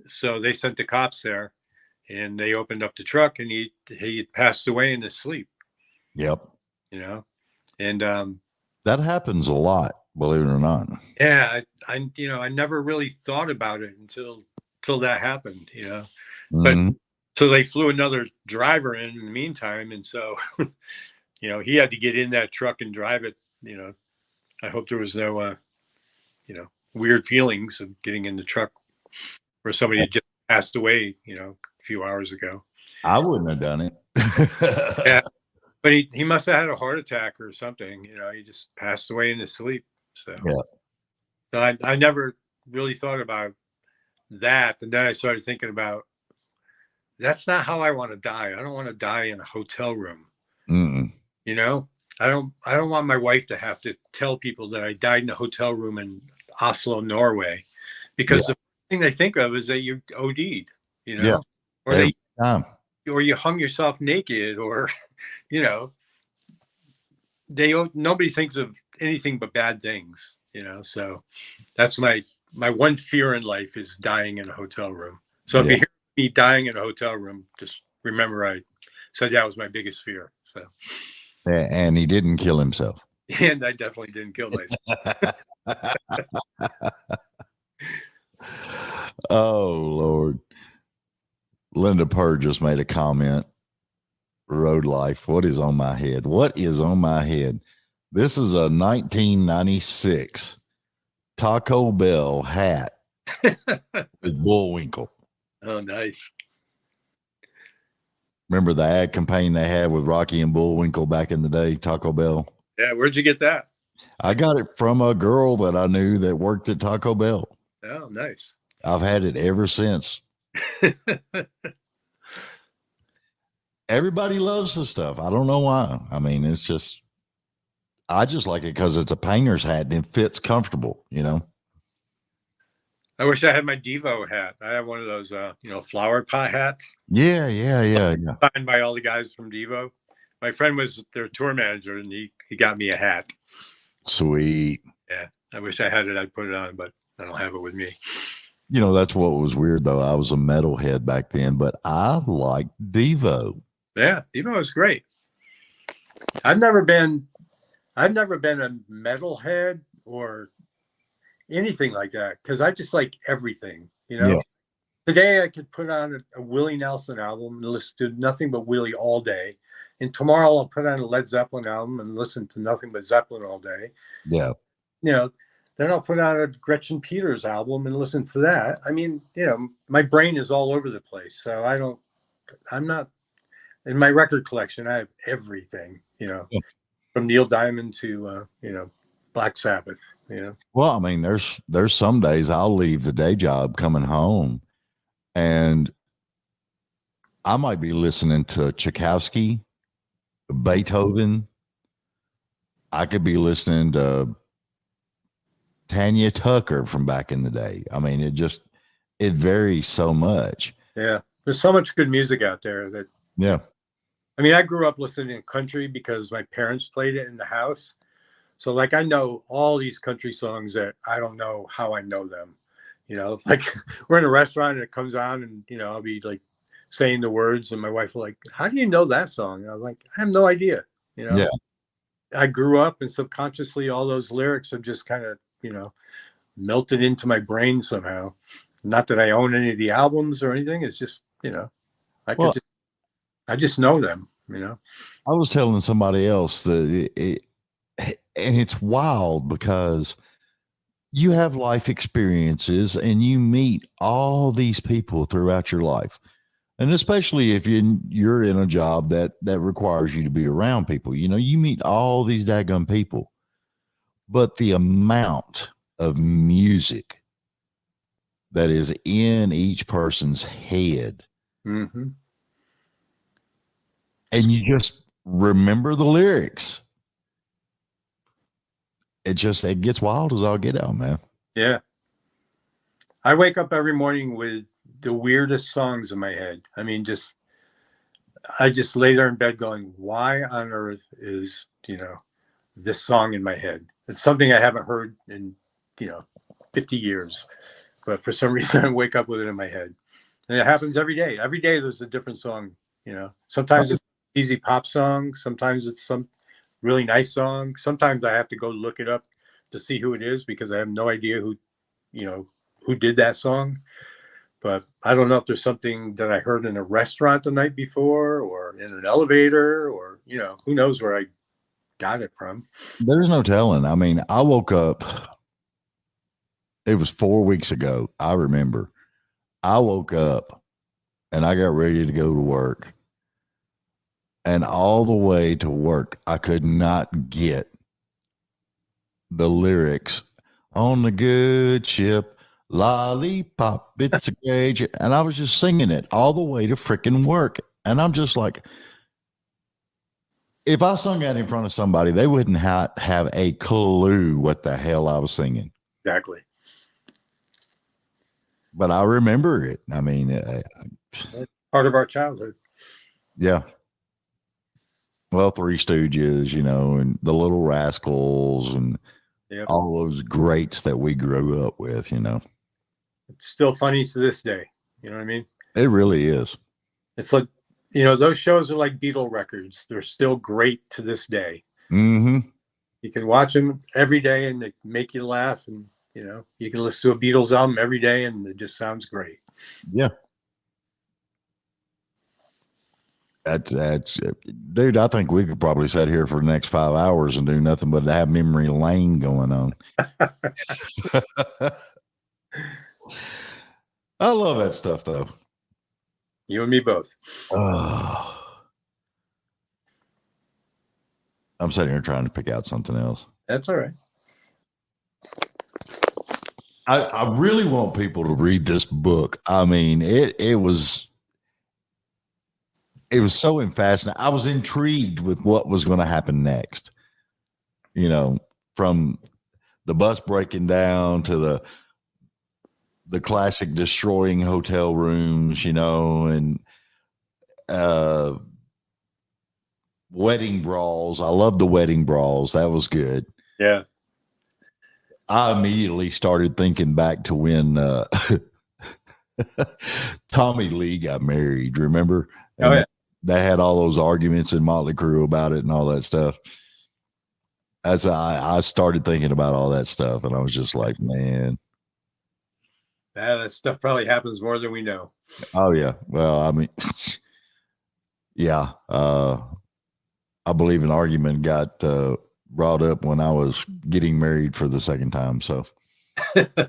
so they sent the cops there, and they opened up the truck, and he had passed away in his sleep. Yep. And that happens a lot, believe it or not. Yeah, I never really thought about it until that happened, Mm-hmm. But so they flew another driver in the meantime, and so he had to get in that truck and drive it. I hope there was no weird feelings of getting in the truck where somebody had just passed away, a few hours ago. I wouldn't have done it. Yeah, but he must have had a heart attack or something. He just passed away in his sleep. So yeah. So I never really thought about that, and then I started thinking about, that's not how I want to die. I don't want to die in a hotel room. Mm-mm. I don't want my wife to have to tell people that I died in a hotel room in Oslo, Norway, because the first thing they think of is that you OD'd, Yeah. or you hung yourself naked, or nobody thinks of anything but bad things, so that's my one fear in life, is dying in a hotel room. So if you hear me dying in a hotel room, just remember I said that was my biggest fear. So, and he didn't kill himself. And I definitely didn't kill myself. Oh Lord. Linda Purr just made a comment. Road life. What is on my head? What is on my head? This is a 1996 Taco Bell hat with Bullwinkle. Oh, nice. Remember the ad campaign they had with Rocky and Bullwinkle back in the day, Taco Bell? Yeah, where'd you get that? I got it from a girl that I knew that worked at Taco Bell. Oh, nice. I've had it ever since. Everybody loves the stuff. I don't know why. I mean, it's just, I just like it because it's a painter's hat and it fits comfortable, I wish I had my Devo hat. I have one of those, flower pot hats. Yeah. Signed by all the guys from Devo. My friend was their tour manager, and he got me a hat. Sweet. Yeah, I wish I had it. I'd put it on, but I don't have it with me. That's what was weird, though. I was a metalhead back then, but I liked Devo. Yeah, Devo is great. I've never been a metalhead or anything like that, because I just like everything. Yeah. Today I could put on a Willie Nelson album and listen to nothing but Willie all day, and tomorrow I'll put on a Led Zeppelin album and listen to nothing but Zeppelin all day. Yeah. Then I'll put on a Gretchen Peters album and listen to that. I mean, my brain is all over the place, so I'm not in my record collection. I have everything, from Neil Diamond to Black Sabbath. Well, I mean, there's some days I'll leave the day job coming home, and I might be listening to Tchaikovsky, Beethoven. I could be listening to Tanya Tucker from back in the day. I mean, it varies so much. Yeah, there's so much good music out there that. Yeah. I mean, I grew up listening to country because my parents played it in the house. So like, I know all these country songs that I don't know how I know them. Like we're in a restaurant and it comes on, and I'll be like saying the words, and my wife will like, "How do you know that song?" And I'm like, "I have no idea." Yeah. I grew up, and subconsciously all those lyrics have just kind of, melted into my brain somehow. Not that I own any of the albums or anything. It's just, I just know them, I was telling somebody else that and it's wild because you have life experiences and you meet all these people throughout your life. And especially if you're in a job that requires you to be around people, you meet all these daggum people, but the amount of music that is in each person's head, mm-hmm. and you just remember the lyrics. It gets wild as all get out, man. Yeah. I wake up every morning with the weirdest songs in my head. I mean, I just lay there in bed going, why on earth is, this song in my head? It's something I haven't heard in, 50 years, but for some reason I wake up with it in my head, and it happens every day. Every day there's a different song, sometimes it's an easy pop song. Sometimes it's some really nice song. Sometimes I have to go look it up to see who it is because I have no idea who did that song. But I don't know if there's something that I heard in a restaurant the night before or in an elevator or, who knows where I got it from. There's no telling. I mean, I woke up, it was 4 weeks ago. I remember I woke up and I got ready to go to work. And all the way to work, I could not get the lyrics on the good ship. Lollipop, it's a cage. And I was just singing it all the way to freaking work. And I'm just like, if I sung that in front of somebody, they wouldn't have a clue what the hell I was singing. Exactly. But I remember it. I mean, part of our childhood. Yeah. Well, Three Stooges, and the Little Rascals and all those greats that we grew up with, It's still funny to this day. You know what I mean? It really is. It's like, those shows are like Beatle records. They're still great to this day. Mm-hmm. You can watch them every day and they make you laugh. And, you can listen to a Beatles album every day and it just sounds great. Yeah. That's dude, I think we could probably sit here for the next 5 hours and do nothing but have memory lane going on. I love that stuff though. You and me both. I'm sitting here trying to pick out something else. That's all right. I really want people to read this book. I mean, it was so fascinating. I was intrigued with what was going to happen next. From the bus breaking down to the classic destroying hotel rooms, and wedding brawls. I love the wedding brawls. That was good. Yeah. I immediately started thinking back to when Tommy Lee got married. Remember? Oh, yeah. They had all those arguments in Motley Crue about it and all that stuff. I started thinking about all that stuff, and I was just like, man. Yeah, that stuff probably happens more than we know. Oh, yeah. Well, I mean, yeah. I believe an argument got brought up when I was getting married for the second time. So it's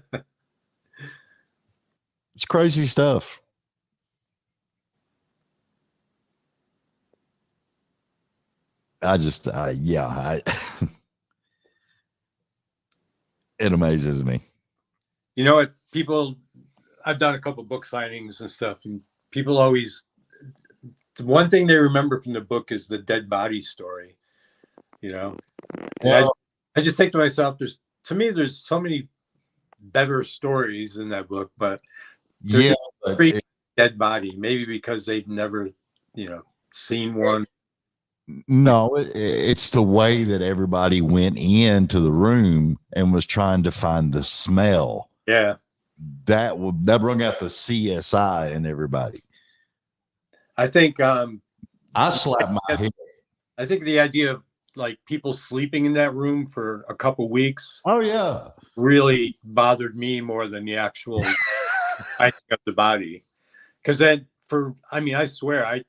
crazy stuff. It amazes me. You know what? I've done a couple book signings and stuff, and people always, the one thing they remember from the book is the dead body story, Yeah. I just think to myself, there's so many better stories in that book, but there's a dead body, maybe because they've never, seen one. No, it's the way that everybody went into the room and was trying to find the smell. Yeah. That brought out the CSI in everybody. I think I slapped my head. I think the idea of like people sleeping in that room for a couple weeks Oh yeah. really bothered me more than the actual finding of the body. Because then I swear,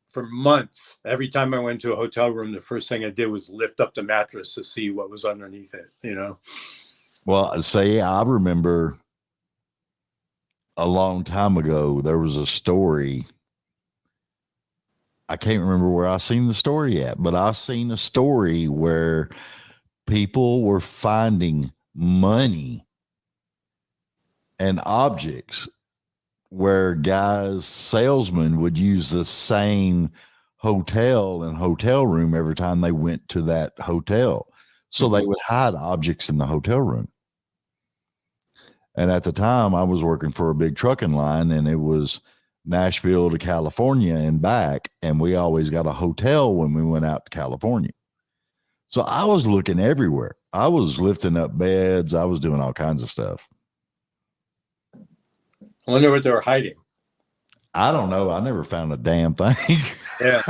for months, every time I went to a hotel room, the first thing I did was lift up the mattress to see what was underneath it, you know? Well, say I remember a long time ago, there was a story. I can't remember where I seen the story at, but I seen a story where people were finding money and objects where guys, salesmen would use the same hotel and hotel room every time they went to that hotel. So they would hide objects in the hotel room. And at the time, I was working for a big trucking line, and it was Nashville to California and back. And we always got a hotel when we went out to California. So I was looking everywhere. I was lifting up beds. I was doing all kinds of stuff. I wonder what they were hiding. I don't know. I never found a damn thing. Yeah.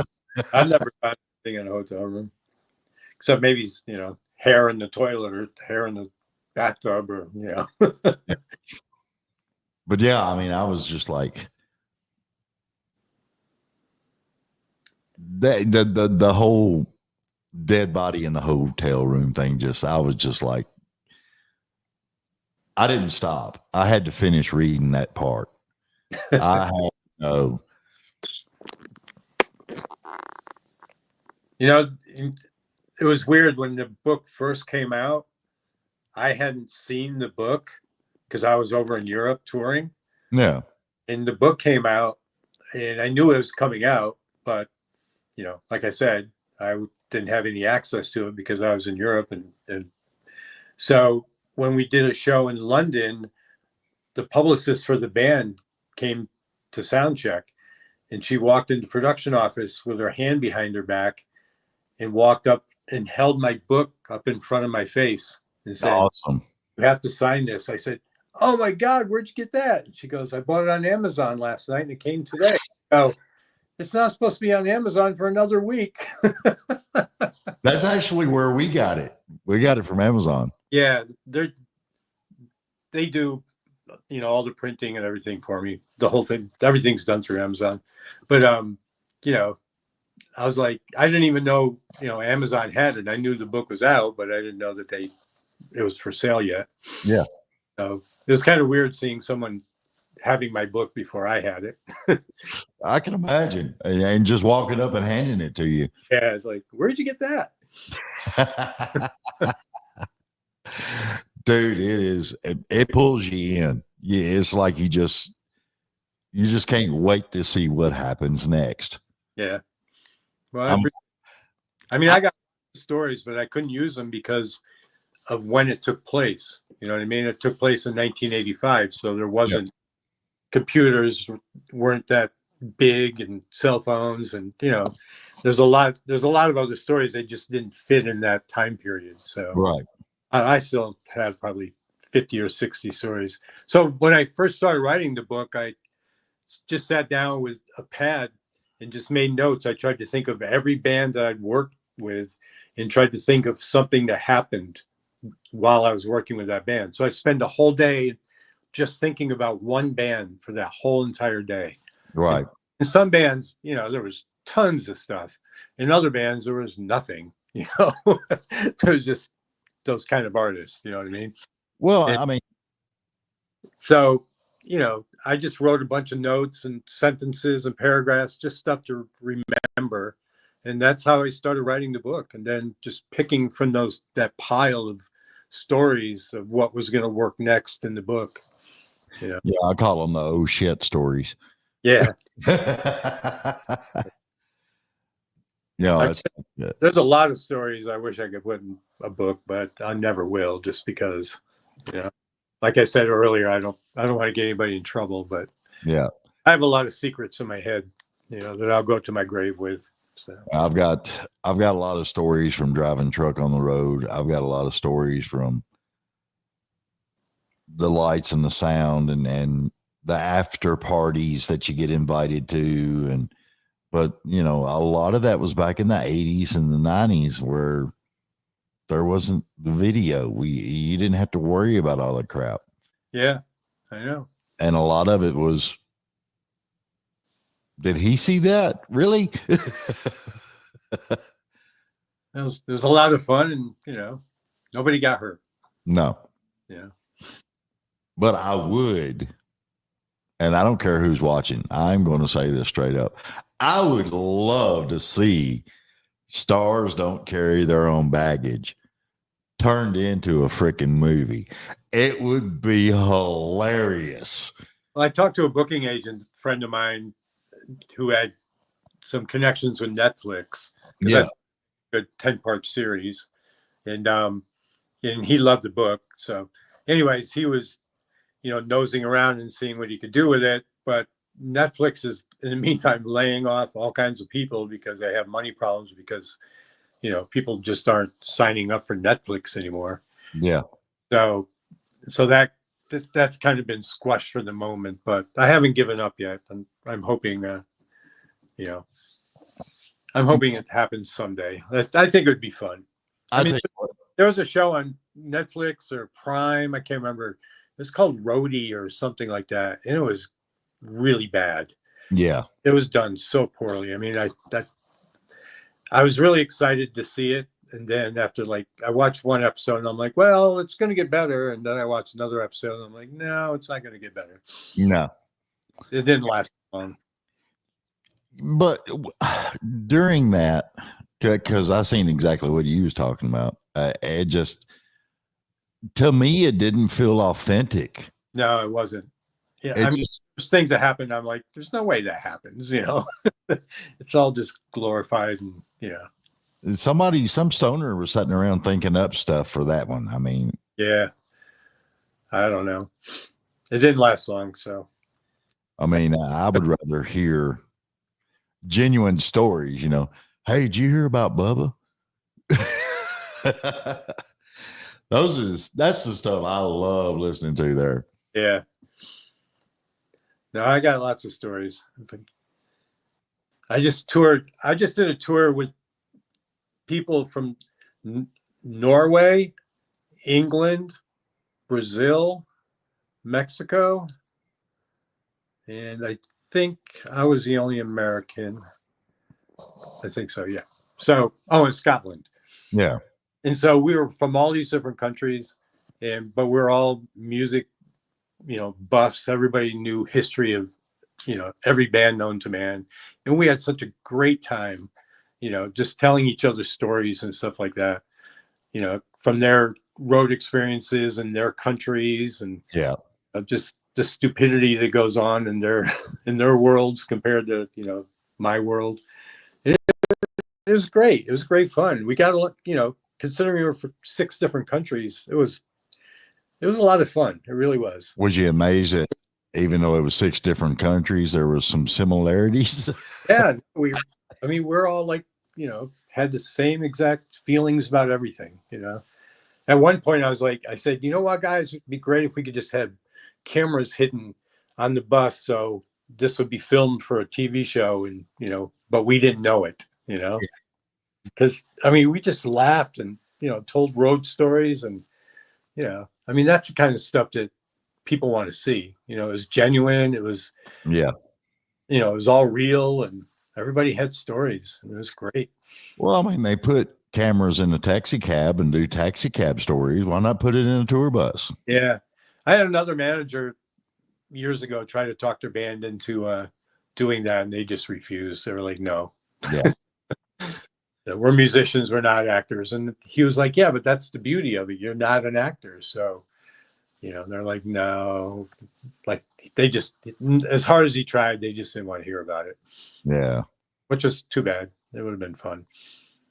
I've never found anything in a hotel room. Except maybe, you know, hair in the toilet or hair in the bathtub or, you know. But yeah, I mean, I was just like, the whole dead body in the hotel room thing, I was just like, I didn't stop. I had to finish reading that part. I had to know. You know, it was weird when the book first came out. I hadn't seen the book because I was over in Europe touring. Yeah. And the book came out, and I knew it was coming out, but, you know, like I said, I didn't have any access to it because I was in Europe. And so when we did a show in London, the publicist for the band came to sound check, and she walked into the production office with her hand behind her back and walked up and held my book up in front of my face and said, Awesome. "You have to sign this." I said, "Oh my God, where'd you get that?" And she goes, "I bought it on Amazon last night and it came today." Oh, it's not supposed to be on Amazon for another week. That's actually where we got it. We got it from Amazon. Yeah, they do, you know, all the printing and everything for me. The whole thing, everything's done through Amazon. But you know, I was like, I didn't even know, you know, Amazon had it. I knew the book was out, but I didn't know that it was for sale yet. Yeah. So it was kind of weird seeing someone having my book before I had it. I can imagine. And just walking up and handing it to you. Yeah, it's like, where'd you get that? Dude, it pulls you in. Yeah, it's like you just can't wait to see what happens next. Yeah. Well, I got stories, but I couldn't use them because of when it took place. You know what I mean? It took place in 1985, so there wasn't computers weren't that big and cell phones, and you know, there's a lot of other stories that just didn't fit in that time period. So Right. I still have probably 50 or 60 stories. So when I first started writing the book, I just sat down with a pad and just made notes. I tried to think of every band that I'd worked with and tried to think of something that happened while I was working with that band. So I spent a whole day just thinking about one band for that whole entire day. Right. In some bands, you know, there was tons of stuff. In other bands, there was nothing, you know. It was just those kind of artists, you know what I mean? Well, And I mean, so, you know, I just wrote a bunch of notes and sentences and paragraphs, just stuff to remember. And that's how I started writing the book. And then just picking from that pile of stories of what was going to work next in the book. You know? Yeah, I call them the oh shit stories. Yeah. Yeah, there's a lot of stories I wish I could put in a book, but I never will, just because, you know, like I said earlier, I don't want to get anybody in trouble, but yeah, I have a lot of secrets in my head, you know, that I'll go to my grave with. So I've got a lot of stories from driving truck on the road. I've got a lot of stories from the lights and the sound and the after parties that you get invited to, and But a lot of that was back in the 80s and the 90s where there wasn't the video. You didn't have to worry about all that crap. Yeah, I know. And a lot of it was, did he see that? Really? It was a lot of fun, and nobody got hurt. No. Yeah. But I would, and I don't care who's watching, I'm going to say this straight up. I would love to see Stars Don't Carry Their Own Baggage turned into a freaking movie. It would be hilarious. Well, I talked to a booking agent friend of mine who had some connections with Netflix. Yeah. That's a good 10-part series. And he loved the book. So anyways, he was, nosing around and seeing what he could do with it. But Netflix is, in the meantime, laying off all kinds of people because they have money problems because, people just aren't signing up for Netflix anymore. Yeah. So that's kind of been squashed for the moment, but I haven't given up yet. I'm hoping, I'm hoping it happens someday. I think it would be fun. I mean, there was a show on Netflix or Prime. I can't remember. It's called Roadie or something like that. And it was really bad. Yeah. It was done so poorly. I mean, I was really excited to see it. And then after I watched one episode and I'm like, well, it's going to get better. And then I watched another episode and I'm like, no, it's not going to get better. No. It didn't last long. But during that, because I seen exactly what you was talking about, it just, to me, it didn't feel authentic. No, it wasn't. Yeah, there's things that happen. I'm like, there's no way that happens. It's all just glorified, and some stoner was sitting around thinking up stuff for that one. I mean, yeah, I don't know. It didn't last long, so. I mean, I would rather hear genuine stories. Hey, did you hear about Bubba? That's the stuff I love listening to there. Yeah. No, I got lots of stories. I just did a tour with people from Norway, England, Brazil, Mexico, and I think I was the only American. I think so, yeah. So, in Scotland. Yeah. And so we were from all these different countries, but we're all music, buffs. Everybody knew history of, every band known to man. And we had such a great time, just telling each other stories and stuff like that, from their road experiences and their countries and just the stupidity that goes on in their worlds compared to, my world. It was great. It was great fun. We got considering we were for 6 different countries, it was a lot of fun. It really was. Was you amazed that even though it was 6 different countries, there was some similarities? Yeah, we're all had the same exact feelings about everything. At one point, I said, you know what, guys, it'd be great if we could just have cameras hidden on the bus, so this would be filmed for a TV show, and but we didn't know it, because we just laughed and told road stories, and that's the kind of stuff that people want to see. It was genuine. It was it was all real, and everybody had stories, and it was great. Well, they put cameras in a taxi cab and do taxi cab stories. Why not put it in a tour bus? Yeah, I had another manager years ago try to talk their band into doing that, and they just refused. They were like, no. Yeah. We're musicians, we're not actors. And he was like, yeah, but that's the beauty of it. You're not an actor. So, they're like, no, like they just, as hard as he tried, they just didn't want to hear about it. Yeah. Which is too bad. It would have been fun.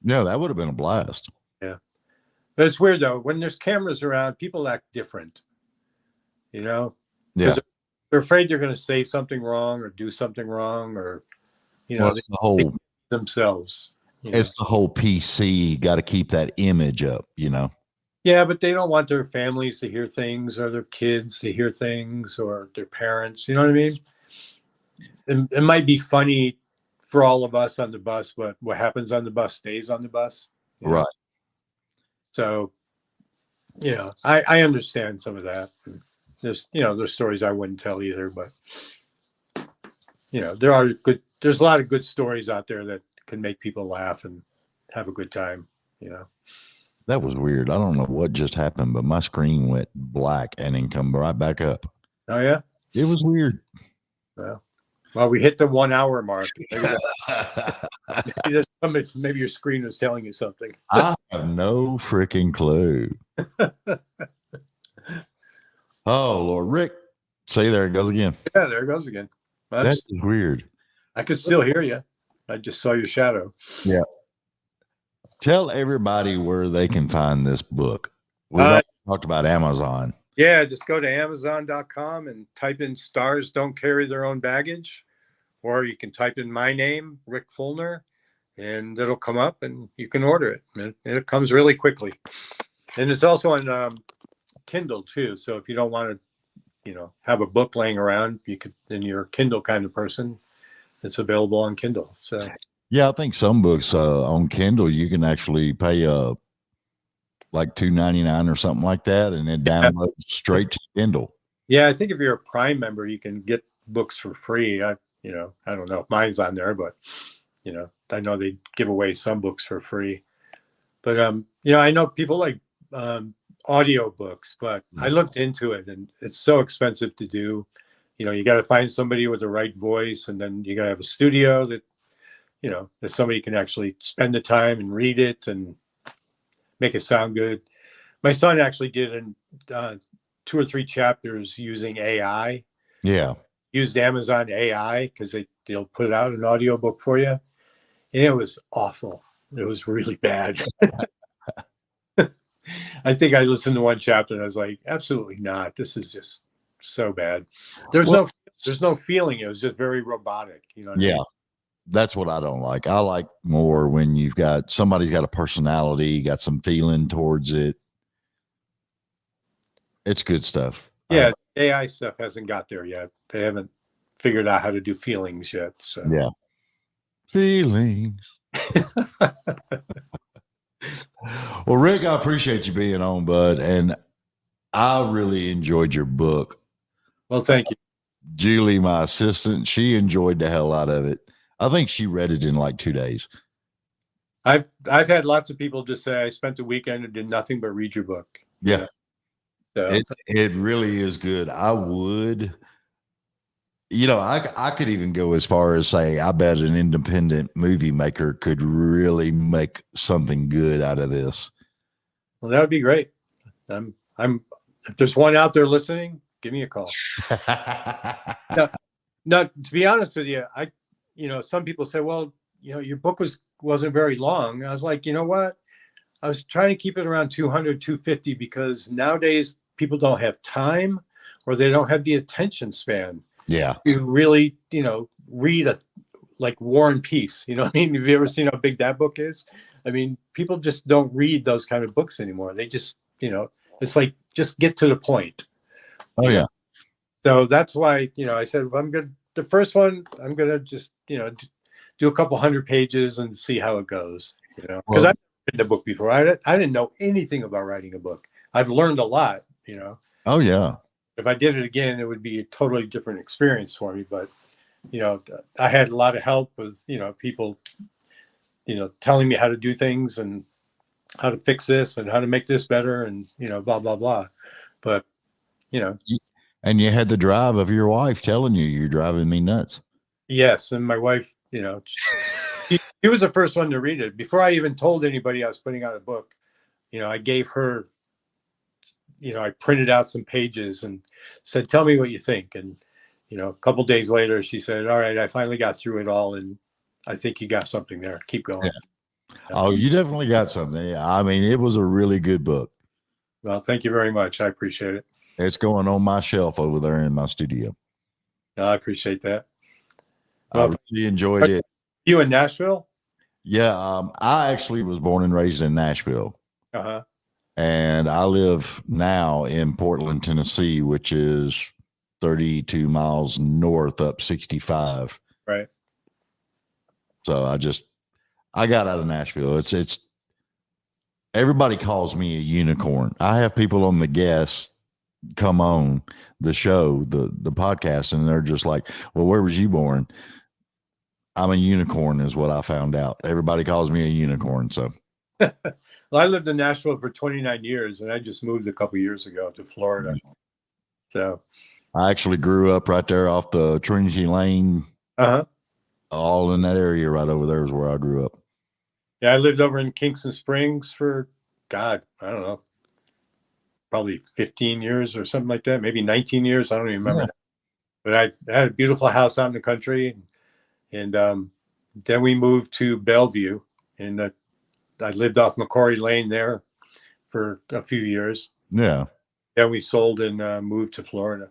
Yeah, that would have been a blast. Yeah. But it's weird though. When there's cameras around, people act different, Yeah. Because they're afraid they're going to say something wrong or do something wrong, or, it's the whole themselves. It's the whole PC. Got to keep that image up, Yeah, but they don't want their families to hear things, or their kids to hear things, or their parents. You know what I mean? It might be funny for all of us on the bus, but what happens on the bus stays on the bus. You know? Right. So, I understand some of that. There's stories I wouldn't tell either, but there's a lot of good stories out there that can make people laugh and have a good time. That was weird. I don't know what just happened, but my screen went black and then come right back up. Oh yeah. It was weird. Well, we hit the 1 hour mark. Maybe your screen was telling you something. I have no freaking clue. Oh, Lord. Rick, see, there it goes again. Yeah, there it goes again. That's weird. I could still hear you. I just saw your shadow. Yeah. Tell everybody where they can find this book. We've already talked about Amazon. Yeah, just go to Amazon.com and type in "Stars Don't Carry Their Own Baggage," or you can type in my name, Rikk Feulner, and it'll come up and you can order it. And it comes really quickly. And it's also on Kindle too. So if you don't want to, have a book laying around, you could, and you're a Kindle kind of person, it's available on Kindle. So yeah, I think some books on Kindle you can actually pay like $2.99 or something like that, and it downloads straight to Kindle. Yeah, I think if you're a Prime member, you can get books for free. I don't know if mine's on there, but I know they give away some books for free. But I know people like audio books, but I looked into it and it's so expensive to do. You got to find somebody with the right voice, and then you got to have a studio that that somebody can actually spend the time and read it and make it sound good. My son actually did 2 or 3 chapters using AI. Yeah. Used Amazon AI because they'll put out an audiobook for you. And it was awful. It was really bad. I think I listened to 1 chapter and I was like, absolutely not. This is just so bad. There's no feeling. It was just very robotic. You know what I mean? That's what I don't like. I like more when you've got somebody's got a personality, got some feeling towards it. It's good stuff. Yeah, AI stuff hasn't got there yet. They haven't figured out how to do feelings yet. So yeah, feelings. Well, Rick, I appreciate you being on, bud, and I really enjoyed your book. Well, thank you. Julie, my assistant, she enjoyed the hell out of it. I think she read it in like 2 days. I've had lots of people just say I spent the weekend and did nothing but read your book. Yeah. So it really is good. I would, I could even go as far as saying I bet an independent movie maker could really make something good out of this. Well, that would be great. If there's one out there listening, give me a call. Now, to be honest with you, some people say, well, your book wasn't very long. I was like, you know what? I was trying to keep it around 200, 250 because nowadays people don't have time or they don't have the attention span. Yeah. To really, read like War and Peace. You know what I mean? Have you ever seen how big that book is? I mean, people just don't read those kind of books anymore. They just, it's like, just get to the point. Oh, yeah. So that's why, I said, the first one, I'm going to just, do a couple 100 pages and see how it goes, because I've written a book before. I didn't know anything about writing a book. I've learned a lot, Oh, yeah. If I did it again, it would be a totally different experience for me. But, I had a lot of help with, people, telling me how to do things and how to fix this and how to make this better and, blah, blah, blah. But, And you had the drive of your wife telling you you're driving me nuts. Yes. And my wife, she was the first one to read it. Before I even told anybody I was putting out a book, I gave her, I printed out some pages and said, tell me what you think. And, a couple days later, she said, all right, I finally got through it all. And I think you got something there. Keep going. Yeah. Oh, you definitely got something. Yeah. I mean, it was a really good book. Well, thank you very much. I appreciate it. It's going on my shelf over there in my studio. I appreciate that. Well, I really enjoyed it. You in Nashville? Yeah. I actually was born and raised in Nashville. Uh-huh. And I live now in Portland, Tennessee, which is 32 miles north up 65. Right. So I got out of Nashville. It's everybody calls me a unicorn. I have people on the guests come on the show, the podcast, and they're just like, well, where was you born? I'm a unicorn is what I found out. Everybody calls me a unicorn. So Well, I lived in Nashville for 29 years, and I just moved a couple years ago to Florida. So I actually grew up right there off the Trinity Lane. All in that area right over there is where I grew up. Yeah, I lived over in Kingston Springs for, God, I don't know, probably 15 years or something like that, maybe 19 years. I don't even remember. But I had a beautiful house out in the country. And then we moved to Bellevue, and I lived off Macquarie Lane there for a few years. Yeah. Then we sold and moved to Florida.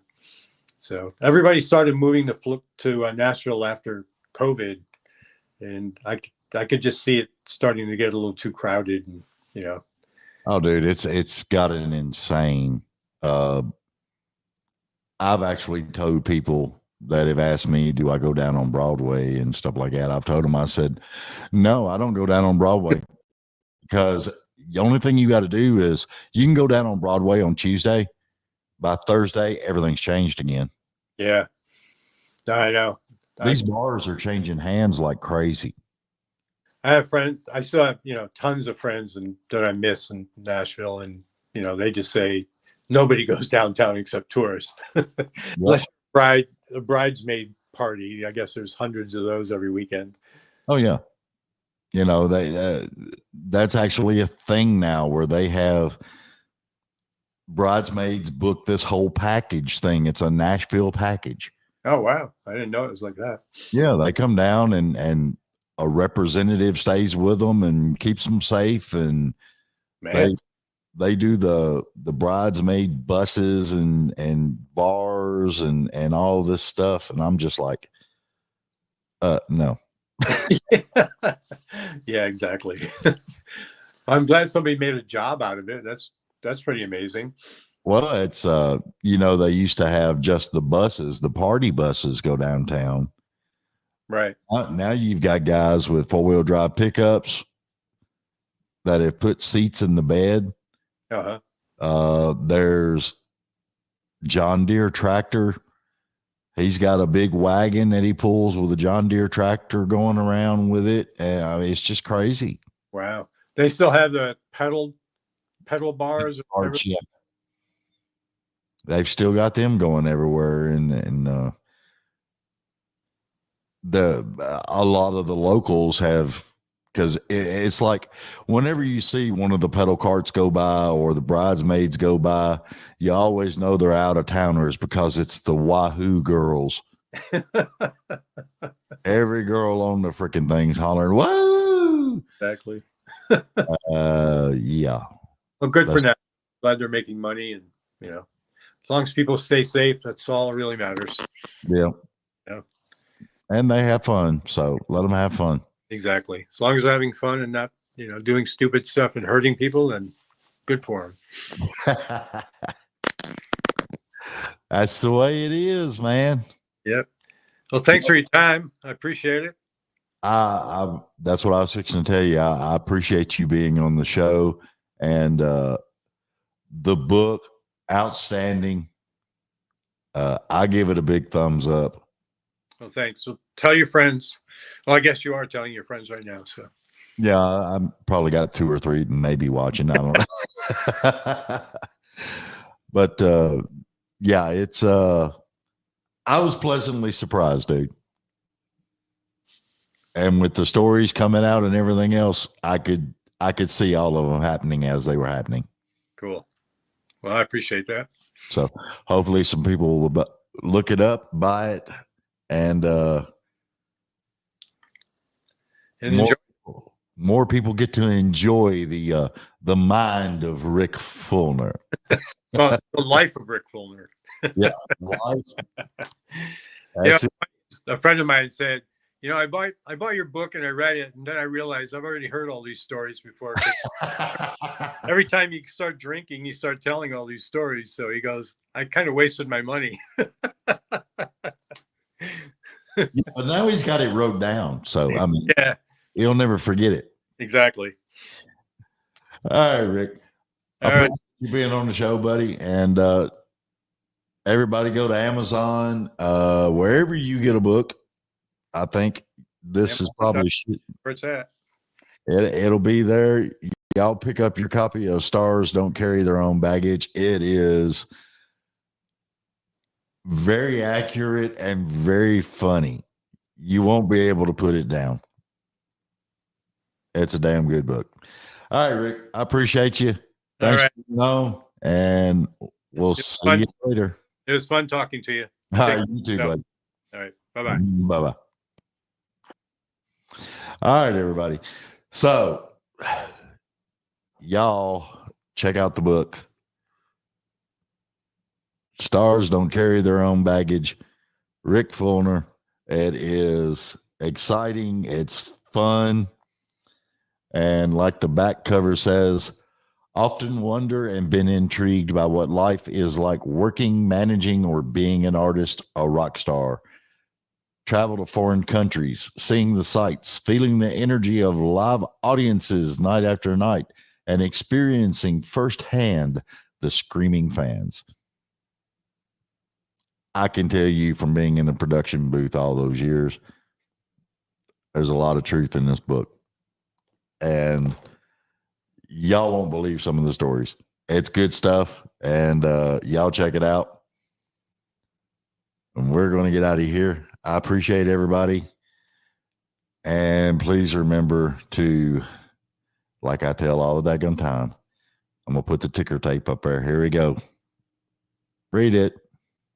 So everybody started moving to Nashville after COVID, and I could just see it starting to get a little too crowded, and Oh, dude, it's got an insane. I've actually told people that have asked me, do I go down on Broadway and stuff like that? I've told them, I said, no, I don't go down on Broadway, because the only thing you got to do is you can go down on Broadway on Tuesday. By Thursday, everything's changed again. Yeah, I know. These bars are changing hands like crazy. I have friends. I still have tons of friends that I miss in Nashville, and they just say nobody goes downtown except tourists. Unless a bridesmaid party. I guess there's hundreds of those every weekend. Oh yeah, that's actually a thing now where they have bridesmaids book this whole package thing. It's a Nashville package. Oh wow, I didn't know it was like that. Yeah, they come down and a representative stays with them and keeps them safe, and they do the bridesmaid buses and bars and all this stuff, and I'm just like, no. Yeah, exactly. I'm glad somebody made a job out of it. That's pretty amazing. Well, it's they used to have just the buses, the party buses go downtown. Right. Now you've got guys with 4-wheel drive pickups that have put seats in the bed. There's John Deere tractor. He's got a big wagon that he pulls with a John Deere tractor going around with it. And I mean, it's just crazy. Wow. They still have the pedal bars. Yeah. They've still got them going everywhere. And a lot of the locals have, because it's like whenever you see one of the pedal carts go by or the bridesmaids go by, you always know they're out of towners because it's the Wahoo girls. Every girl on the freaking thing's hollering, whoa! Exactly. Yeah. Well, good for now. Glad they're making money, and as long as people stay safe, that's all that really matters. Yeah. And they have fun, so let them have fun. Exactly. As long as they're having fun and not, doing stupid stuff and hurting people, then good for them. That's the way it is, man. Yep. Well, thanks for your time. I appreciate it. That's what I was fixing to tell you. I appreciate you being on the show, and the book, outstanding. I give it a big thumbs up. Well, thanks. So tell your friends. Well, I guess you are telling your friends right now. So yeah, I probably got 2 or 3 maybe watching. I don't know. But yeah, it's I was pleasantly surprised, dude. And with the stories coming out and everything else, I could see all of them happening as they were happening. Cool. Well, I appreciate that. So hopefully some people will look it up, buy it, and more people get to enjoy the mind of Rikk Feulner. The life of Rikk Feulner. Yeah, life. Yeah, a friend of mine said, I bought your book and I read it, and then I realized I've already heard all these stories before. Every time you start drinking, you start telling all these stories. So he goes, I kind of wasted my money. Yeah, but now he's got it wrote down. So, I mean, Yeah, he'll never forget it. exactly. All right, Rick. I All right. appreciate you being on the show, buddy. And everybody go to Amazon, wherever you get a book. I think this is probably Where it's at. it'll be there. Y'all pick up your copy of Stars Don't Carry Their Own Baggage. It is very accurate and very funny. You won't be able to put it down. It's a damn good book. All right, Rick. I appreciate you. Thanks right. for being on, and we'll see you later. It was fun talking to you. All right, you too, buddy. All right. Bye-bye. Bye-bye. All right, everybody. So, y'all check out the book. Stars Don't Carry Their Own Baggage. Rikk Feulner. It is exciting. It's fun. And like the back cover says, often wonder and been intrigued by what life is like working, managing, or being an artist, a rock star. Travel to foreign countries, seeing the sights, feeling the energy of live audiences night after night, and experiencing firsthand the screaming fans. I can tell you from being in the production booth all those years, there's a lot of truth in this book. And y'all won't believe some of the stories. It's good stuff. And y'all check it out. And we're going to get out of here. I appreciate everybody. And please remember to, like I tell all the daggone time, I'm going to put the ticker tape up there. Here we go. Read it.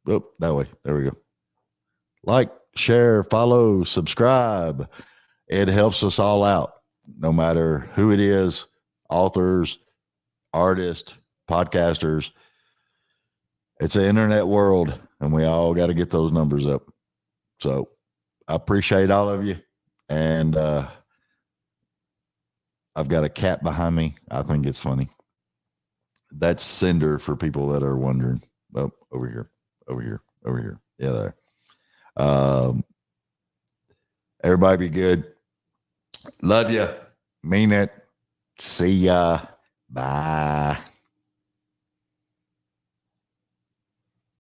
Oh, that way. There we go. Like, share, follow, subscribe. It helps us all out, no matter who it is, authors, artists, podcasters. It's an internet world, and we all got to get those numbers up. So I appreciate all of you. And I've got a cat behind me. I think it's funny. That's Cinder for people that are wondering. Oh, over here. Yeah, there. Everybody be good. Love you. Mean it. See ya. Bye.